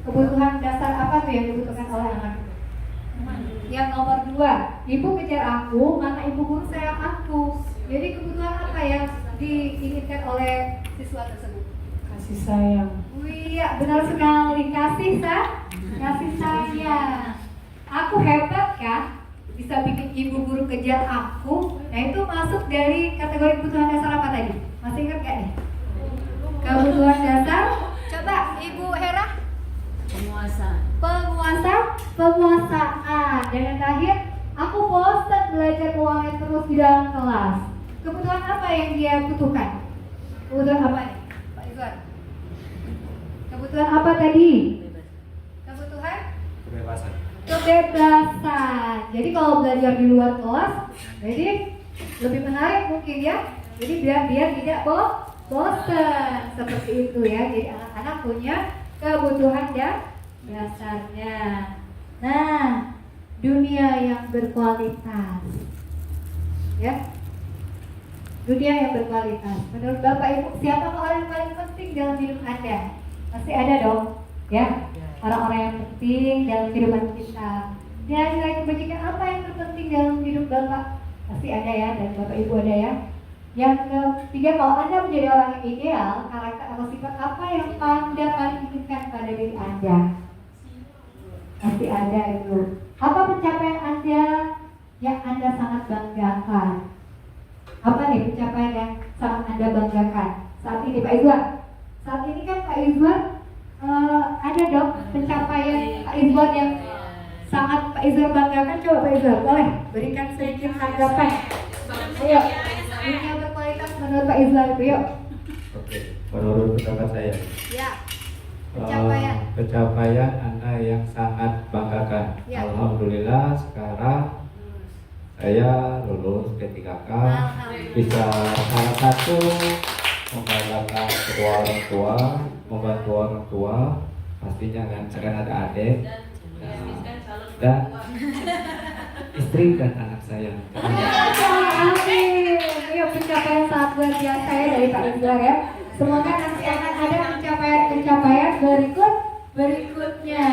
S8: Kebutuhan dasar apa tuh yang dibutuhkan oleh anak? Yang nomor 2, ibu kejar aku, maka ibu guru sayang aku. Jadi kebutuhan apa yang diinginkan oleh siswa tersebut?
S1: Kasih sayang.
S8: Wih, ya, benar sekali. Kasih sayang. Aku hebat kan? Bisa bikin ibu guru kejar aku. Nah, itu masuk dari kategori kebutuhan dasar apa tadi? Masih ingat gak nih? Kebutuhan dasar. Coba Ibu Hera. Penguasaan. Dan yang terakhir, aku bosan belajar keuangan terus di dalam kelas. Kebutuhan apa yang dia butuhkan? Kebutuhan apa nih, Pak Izwan? Kebutuhan apa tadi? Kebutuhan?
S4: Kebebasan.
S8: Jadi kalau belajar di luar kelas, jadi lebih menarik mungkin ya. Jadi biar tidak bosan seperti itu ya. Jadi anak-anak punya kebutuhan dasarnya. Nah, dunia yang berkualitas, ya. Dunia yang berkualitas. Menurut Bapak Ibu, siapa orang yang paling penting dalam hidup Anda? Pasti ada dong, ya. Orang-orang yang penting dalam kehidupan kita. Nilai-nilai kebajikan apa yang terpenting dalam hidup Bapak? Pasti ada ya, dan Bapak Ibu ada ya. Yang ketiga, kalau Anda menjadi orang yang ideal, karakter atau sifat apa yang Anda paling inginkan pada diri Anda? Pasti ada itu. Apa pencapaian Anda yang Anda sangat banggakan? Apa nih pencapaian yang sangat Anda banggakan saat ini, Pak Izwan? Saat ini kan Pak Izwan ada dong pencapaian Pak Izwan yang sangat Pak Izwan banggakan. Coba Pak Izwan, boleh berikan sedikit tanggapan. Ayo, dunia berkualitas menurut Pak Izwan itu, yuk.
S4: Oke, menurut pendapat saya.
S8: Ya.
S4: Pencapaian Anda yang sangat banggakan.
S8: Ya.
S4: Alhamdulillah sekarang saya lulus P3K, bisa salah satu membanggakan kedua orang tua, membantu orang tua, pastinya akan ada adik dan istri dan anak saya.
S8: Amin. Ini pencapaian sangat luar biasa ya dari Pak Izwan ya. Semoga nanti akan ada pencapaian berikutnya.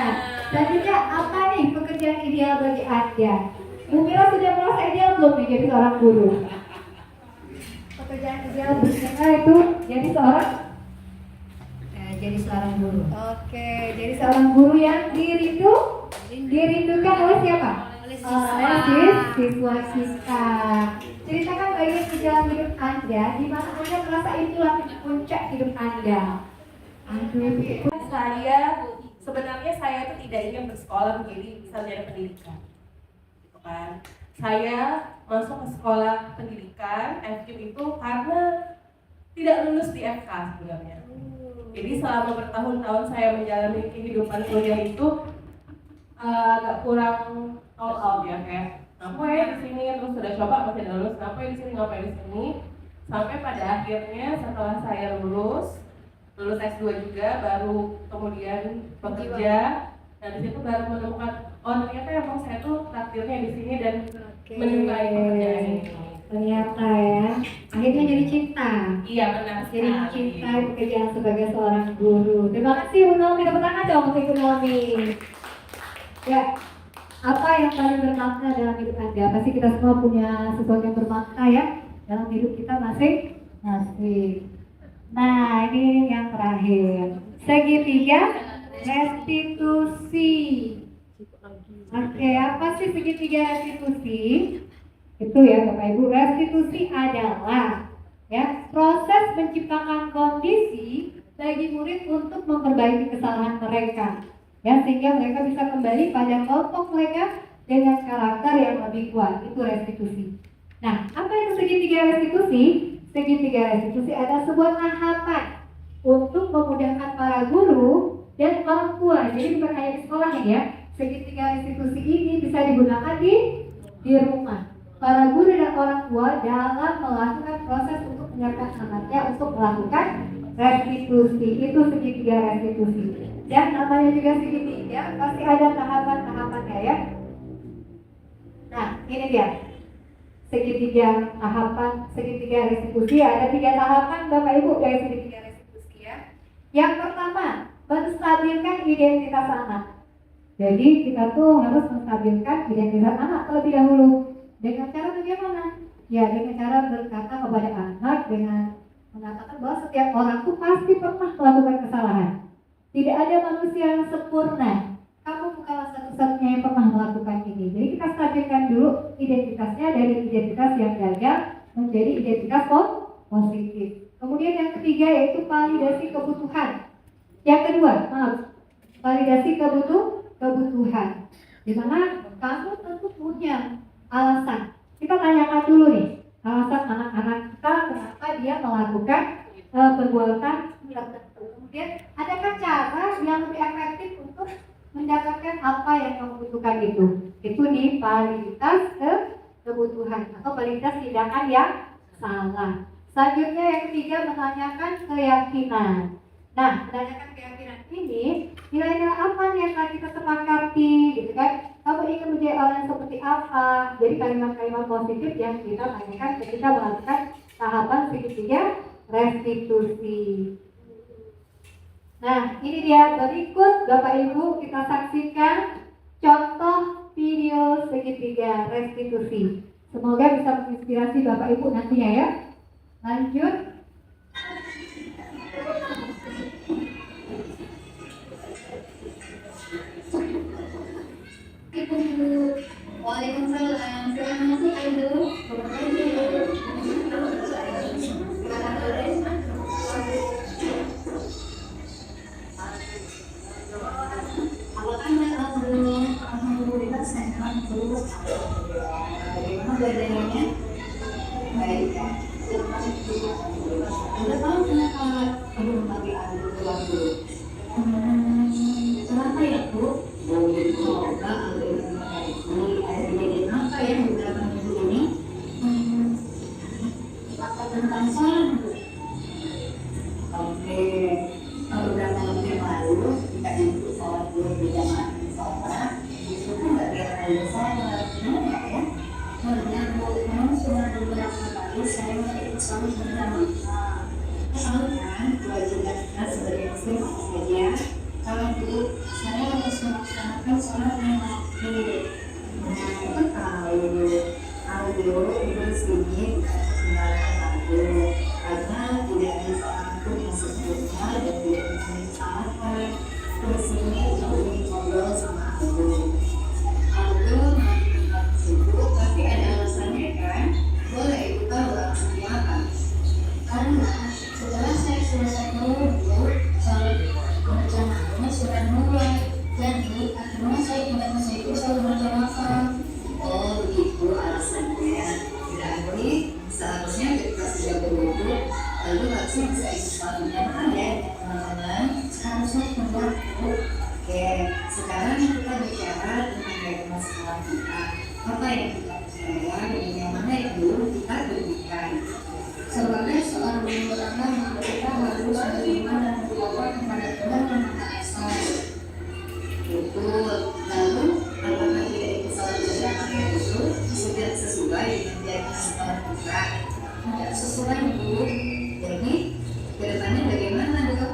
S8: Selanjutnya apa nih pekerjaan ideal bagi Anda? Bu Mira sudah merasa ideal belum nih jadi seorang guru? Pekerjaan ideal berikutnya itu jadi seorang guru. Oke, jadi seorang guru yang dirindukan oleh siapa? Oleh siswa kita. Ceritakan bagian perjalanan hidup Anda di mana Anda merasa itulah puncak hidup Anda.
S1: Sebenarnya saya itu tidak ingin bersekolah menjadi sarjana pendidikan, gitu kan. Saya masuk ke sekolah pendidikan FKIP itu karena tidak lulus di FK sebenarnya. Jadi selama bertahun-tahun saya menjalani kehidupan kuliah itu agak kurang all out ya, kayak ngapain di sini, terus sudah coba masih ada lulus, ngapain di sini, sampai pada akhirnya setelah saya lulus S2 juga, baru kemudian bekerja. Nah di situ baru menemukan, oh ternyata emang saya tuh takdirnya di sini dan menyukai pekerjaan ini.
S8: Ternyata ya, akhirnya jadi cinta.
S1: Iya benar.
S8: Jadi cinta pekerjaan sebagai seorang guru. Terima kasih Bu Naomi, tepuk tangan dong untuk Bu Naomi. Ya, apa yang paling bermakna dalam hidup Anda? Pasti kita semua punya sesuatu yang bermakna ya dalam hidup kita masing-masing. Nah, ini yang terakhir. Segitiga restitusi. Oke, apa sih segitiga restitusi? Itu ya Bapak Ibu, restitusi adalah ya proses menciptakan kondisi bagi murid untuk memperbaiki kesalahan mereka. Ya, sehingga mereka bisa kembali pada kelompok mereka dengan karakter yang lebih kuat. Itu restitusi. Nah, apa itu segitiga restitusi? Segitiga restitusi adalah sebuah tahapan untuk memudahkan para guru dan orang tua. Jadi bukan hanya di sekolah ya. Segitiga restitusi ini bisa digunakan di rumah. Para guru dan orang tua dalam melakukan proses untuk menyiapkan anaknya untuk melakukan restitusi. Itu segitiga restitusi. Dan namanya juga segitiga, pasti ada tahapan-tahapannya ya. Nah, ini dia. Segitiga tahapan, segitiga restitusi, ada 3 tahapan Bapak Ibu dari segitiga restitusi ya. Yang pertama, menstabilkan identitas anak. Jadi kita tuh harus menstabilkan identitas anak terlebih dahulu. Dengan cara bagaimana? Ya, dengan cara berkata kepada anak dengan mengatakan bahwa setiap orang tuh pasti pernah melakukan kesalahan. Tidak ada manusia yang sempurna. Kamu bukanlah satu-satunya yang pernah melakukan ini. Jadi kita stabilkan dulu identitasnya dari identitas yang gagal menjadi identitas positif. Kemudian yang ketiga yaitu validasi kebutuhan. Yang kedua, validasi kebutuhan. Di mana kamu tentu punya alasan. Kita tanyakan dulu nih, alasan anak-anak kita kenapa dia melakukan perbuatan tertentu. Kemudian adakah cara yang lebih efektif untuk mendapatkan apa yang kamu butuhkan itu? Itu di validitas kebutuhan atau validitas tindakan yang salah. Selanjutnya yang ketiga menanyakan keyakinan. Nah, menanyakan keyakinan ini nilai-nilai apa nih yang akan kita sepakati, gitu kan? Kamu ingin menjadi orang yang seperti apa? Jadi kalimat-kalimat positif yang kita tanyakan ketika melakukan tahapan segitiga restitusi. Nah, ini dia berikut Bapak Ibu kita saksikan contoh video segitiga restitusi. Semoga bisa menginspirasi Bapak Ibu nantinya ya. Lanjut.
S6: Ibu, waalaikumsalam. Selamat masuk Ibu. Apa kabar Ibu? Alhamdulillah sehat Bu. Bagaimana badannya? Baik ya. Udah tahu kenapa belum lagi ada pulang Bu? Kenapa ya Bu? Semoga ada kejadian apa ya beberapa minggu ini? Apa tentang sholat Bu? Oke, beberapa waktu yang lalu kita ikut sholat dulu di jamaah sholat. Itu kan nggak ada sholat, kenapa ya? Karena Bu, memang sudah beberapa kali saya ikut sholat berjamaah. Soalnya kewajiban kita sebagai muslim saja. Kalau dulu saya harus melaksanakan sholat yang waktu. Nah, itu kalau dulu itu sini mengalami aku karena tidak bisa aku masuk rumah dan tidak bisa disalahkan. Terus ini aku ngobrol sama aku. Aku sibuk tapi ada alasannya kan? Boleh ibu tahu alasannya apa? Karena setelah saya selesai dulu sholat berjamaahnya sudah mulai, jadi akhirnya saya tidak bisa ikut sholat berjamaah. Oh begitu alasannya. Berarti seharusnya ketika sudah berwudu lalu harusnya bisa ikut sholat berjamaah ya teman-teman. Seharusnya berwudu. Oke, sekarang kita bicara tentang masalah kita. Apa yang kita percaya dan yang mana yang dulu kita berikan. Sebagai seorang ulama kita harus beriman dan bertakwa kepada Tuhan yang Maha Esa. Itu lalu apakah tidak ikut sholat berjamaah itu sudah sesuai dengan keyakinan sholat kita? Tidak sesuai Bu. Jadi kedepannya bagaimana dok?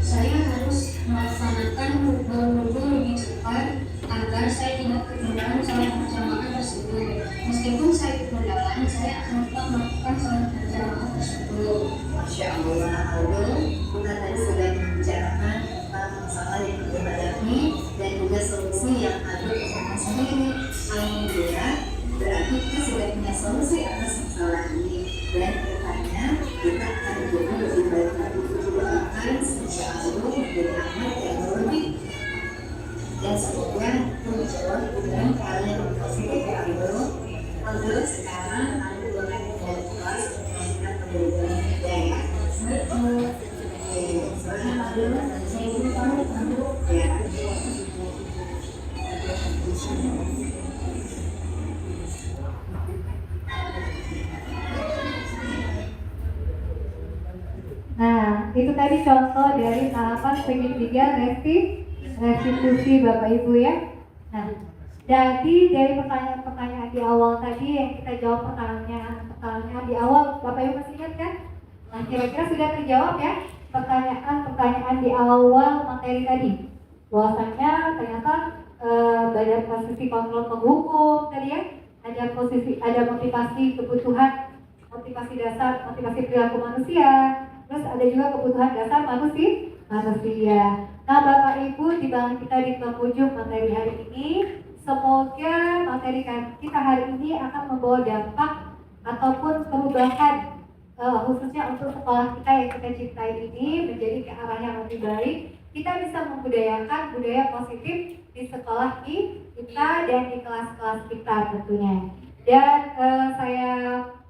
S6: Saya harus melaksanakan wudu lebih cepat agar saya tidak ketinggalan sholat berjamaah tersebut. Meskipun saya ketinggalan, saya akan tetap melakukan sholat berjamaah tersebut. Masya Allah, kita tadi sudah membicarakan tentang masalah yang kita hadapi dan juga solusi yang ada bersama sendiri. Alhamdulillah, berarti kita sudah punya solusi atas masalah ini. Dan kedepannya kita akan jadi lebih baik lagi. Doakan insya Allah menjadi amal yang lebih. Dan semoga menjawab kebutuhan kalian yang positif ya Ibu. Lalu sekarang aku boleh kelas dengan pendidikan budaya. Soalnya dulu saya belum tahu untuk ya.
S8: Nah, itu tadi contoh dari tahapan segitiga restitusi Bapak Ibu ya. Nah, jadi dari pertanyaan-pertanyaan di awal tadi yang kita jawab pertanyaan di awal, Bapak Ibu masih ingat kan? Nah, kira-kira sudah terjawab ya pertanyaan di awal materi tadi. Bahwasanya ternyata ada posisi kontrol penghukum tadi ya, ada motivasi kebutuhan motivasi dasar, motivasi perilaku manusia. Terus ada juga kebutuhan dasar manusia. Nah, Bapak Ibu, di bawah kita di penghujung materi hari ini, semoga materi kita hari ini akan membawa dampak ataupun perubahan khususnya untuk sekolah kita yang kita cintai ini menjadi ke arah yang lebih baik. Kita bisa membudayakan budaya positif di sekolah kita dan di kelas-kelas kita tentunya. Dan saya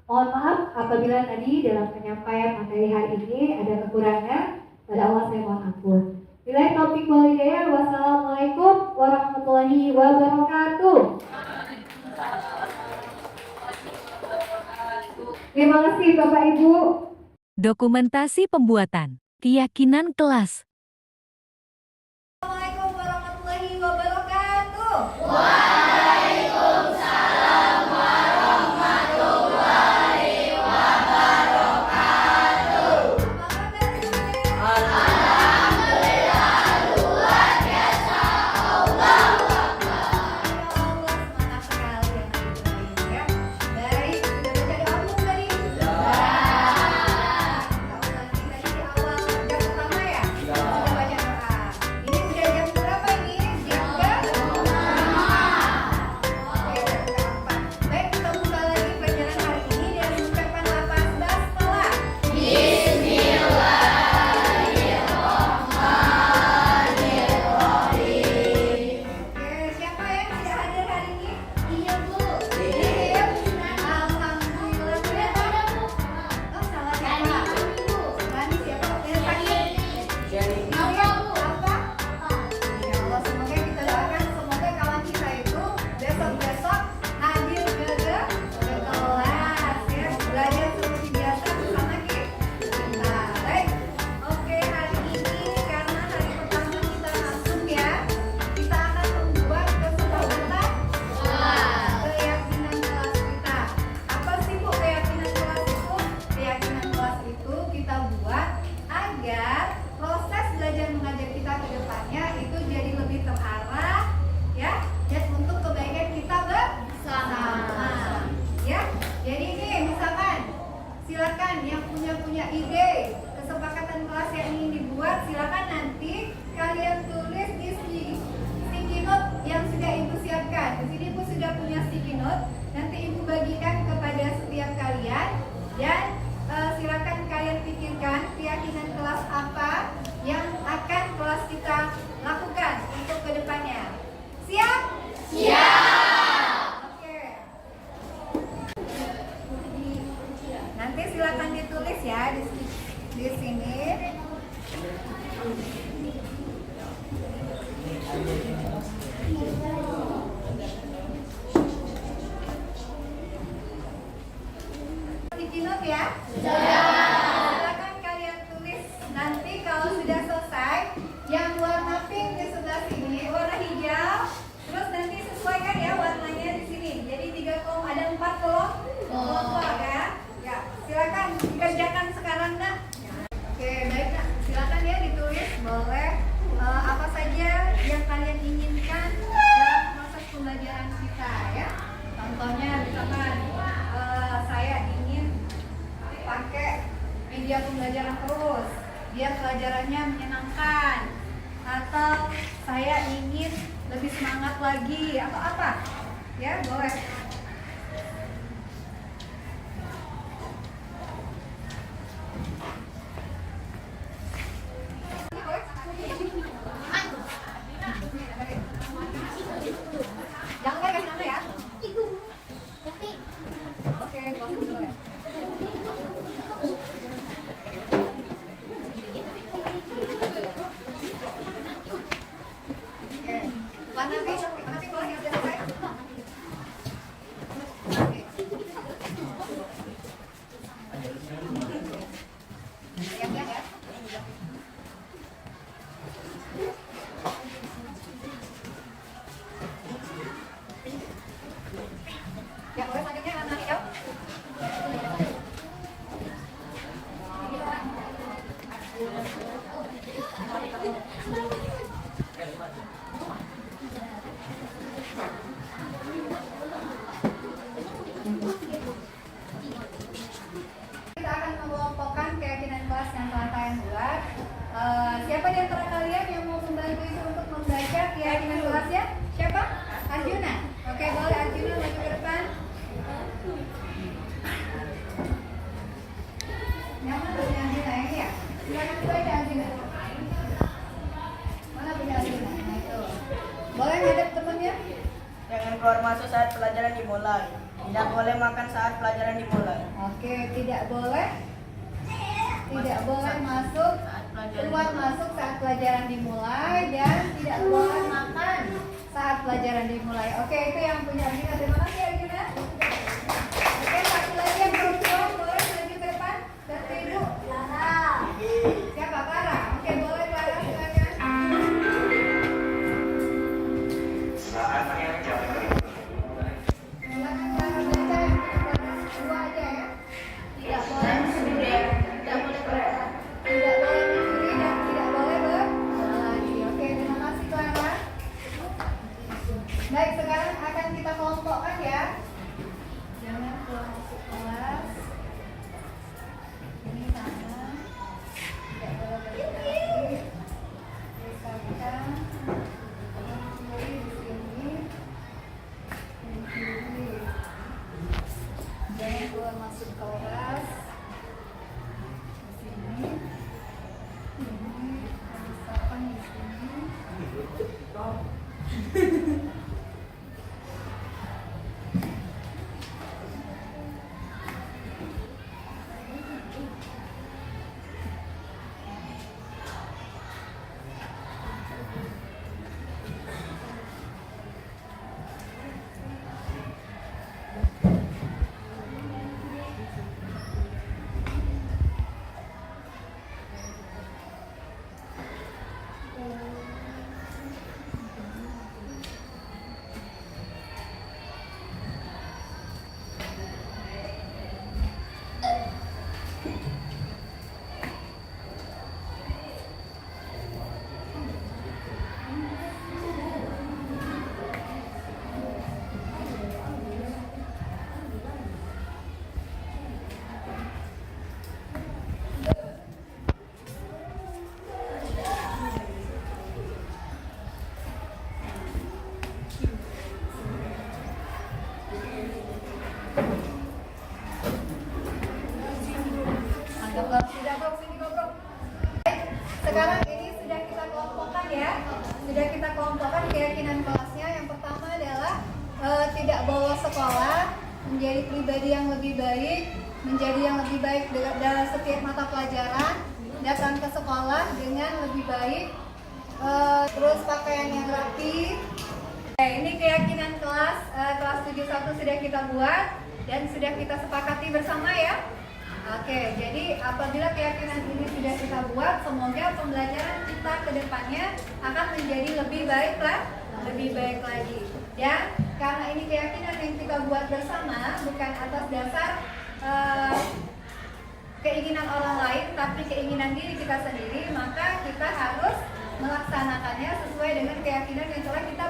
S8: mohon maaf apabila tadi dalam penyampaian materi hari ini ada kekurangan. Pada Allah saya mohon ampun. Billahi taufiq wal hidayah. Wassalamualaikum warahmatullahi wabarakatuh. Terima kasih Bapak Ibu.
S11: Dokumentasi pembuatan keyakinan kelas.
S8: Assalamualaikum warahmatullahi wabarakatuh.
S12: Waalaikumsalam warahmatullahi wabarakatuh. Alhamdulillah, luar biasa. Allahu Akbar.
S8: Semangat sekali ya. Baik, sudah baca doa belum tadi? Kita ulangi tadi di awal jam pertama ya? Sudah baca doa. Ini udah jam berapa ini? Jam ke-5. Oke, jam ke-4. Baik, kita buka lagi pelajaran hari ini dengan mengucapkan lafaz basmalah.
S12: Bismillahirrahmanirrahim.
S8: Oke, siapa yang tidak hadir hari ini? Iya, Bu. Iya. Alhamdulillah. Oh, salah siapa? Rani siapa? Apa? Ya Allah, semoga kita doakan semoga kawan kita itu besok-besok hadir ke kelas ya, belajar seperti biasa bersama kita. Baik. Oke, hari ini karena hari pertama kita masuk ya, kita akan membuat kesepakatan keyakinan kelas kita. Apa sih Bu keyakinan kelas itu? Keyakinan kelas itu kita buat agar proses belajar mengajar kita ke depannya itu jadi lebih terarah ya, dan untuk kebaikan kita bersama. Ya. Jadi ini misalkan silakan yang punya ide kesepakatan kelas yang ingin dibuat, silakan nanti kalian tulis di sticky note yang sudah Ibu siapkan. Di sini Ibu sudah punya sticky note, nanti Ibu bagikan kepada setiap kalian dan silakan kalian pikirkan keyakinan kelas apa yang akan kelas kita lakukan untuk kedepannya. Siap? Oke. Nanti silakan ditulis ya di sini. Sticky note ya. Silakan kalian tulis nanti kalau sudah selesai yang warna pink di sebelah sini, warna hijau. Terus nanti sesuaikan ya warnanya di sini. Jadi 3 kolom, ada 4 kolom kelompok ya. Ya, silakan dikerjakan sekarang Nak. Oke, baik Nak. Silakan ya ditulis boleh apa saja yang kalian inginkan dalam proses pembelajaran kita ya. Contohnya misalkan saya ingin pakai media pembelajaran terus biar pelajarannya menyenangkan, atau saya ingin lebih semangat lagi atau apa ya, boleh. Jangan kasih nama ya. Oke, bagus boleh. Warna pink boleh ya, sudah selesai? Oke. Siap ya? Ya, boleh selanjutnya warna hijau.
S13: keluar masuk saat pelajaran dimulai. Tidak boleh makan saat pelajaran dimulai.
S8: Oke, tidak boleh masuk keluar masuk saat pelajaran dimulai dan tidak boleh makan saat pelajaran dimulai. Oke, itu yang punya Arjuna. Terima kasih Arjuna. Oke, satu lagi yang perempuan boleh maju ke depan. Satu ibu. Clara. Siapa? Clara. Oke, boleh Clara silakan.
S12: Saatnya jam
S8: Silakan Clara baca yang dua aja ya. Tidak boleh mencuri, tidak boleh mencuri dan tidak boleh berlari. Oke, terima kasih Clara. Baik, sekarang akan kita kelompokkan ya. Jangan keluar masuk kelas. Ini sama. Tidak boleh berlari. Misalkan mencuri di sini. Mencuri. Jangan keluar masuk kelas. Di sini. Ini misalkan di sini. Sekarang ini sudah kita kelompokkan ya. Sudah kita kelompokkan keyakinan kelasnya. Yang pertama adalah tidak bolos sekolah, menjadi pribadi yang lebih baik, menjadi yang lebih baik dalam setiap mata pelajaran, datang ke sekolah dengan lebih baik, terus pakaian yang rapi. Ini keyakinan kelas 71 sudah kita buat dan sudah kita sepakati bersama ya. Oke, jadi apabila keyakinan ini sudah kita buat, semoga pembelajaran kita ke depannya akan menjadi lebih baik lagi. Dan karena ini keyakinan yang kita buat bersama, bukan atas dasar keinginan orang lain, tapi keinginan diri kita sendiri, maka kita harus melaksanakannya sesuai dengan keyakinan yang telah kita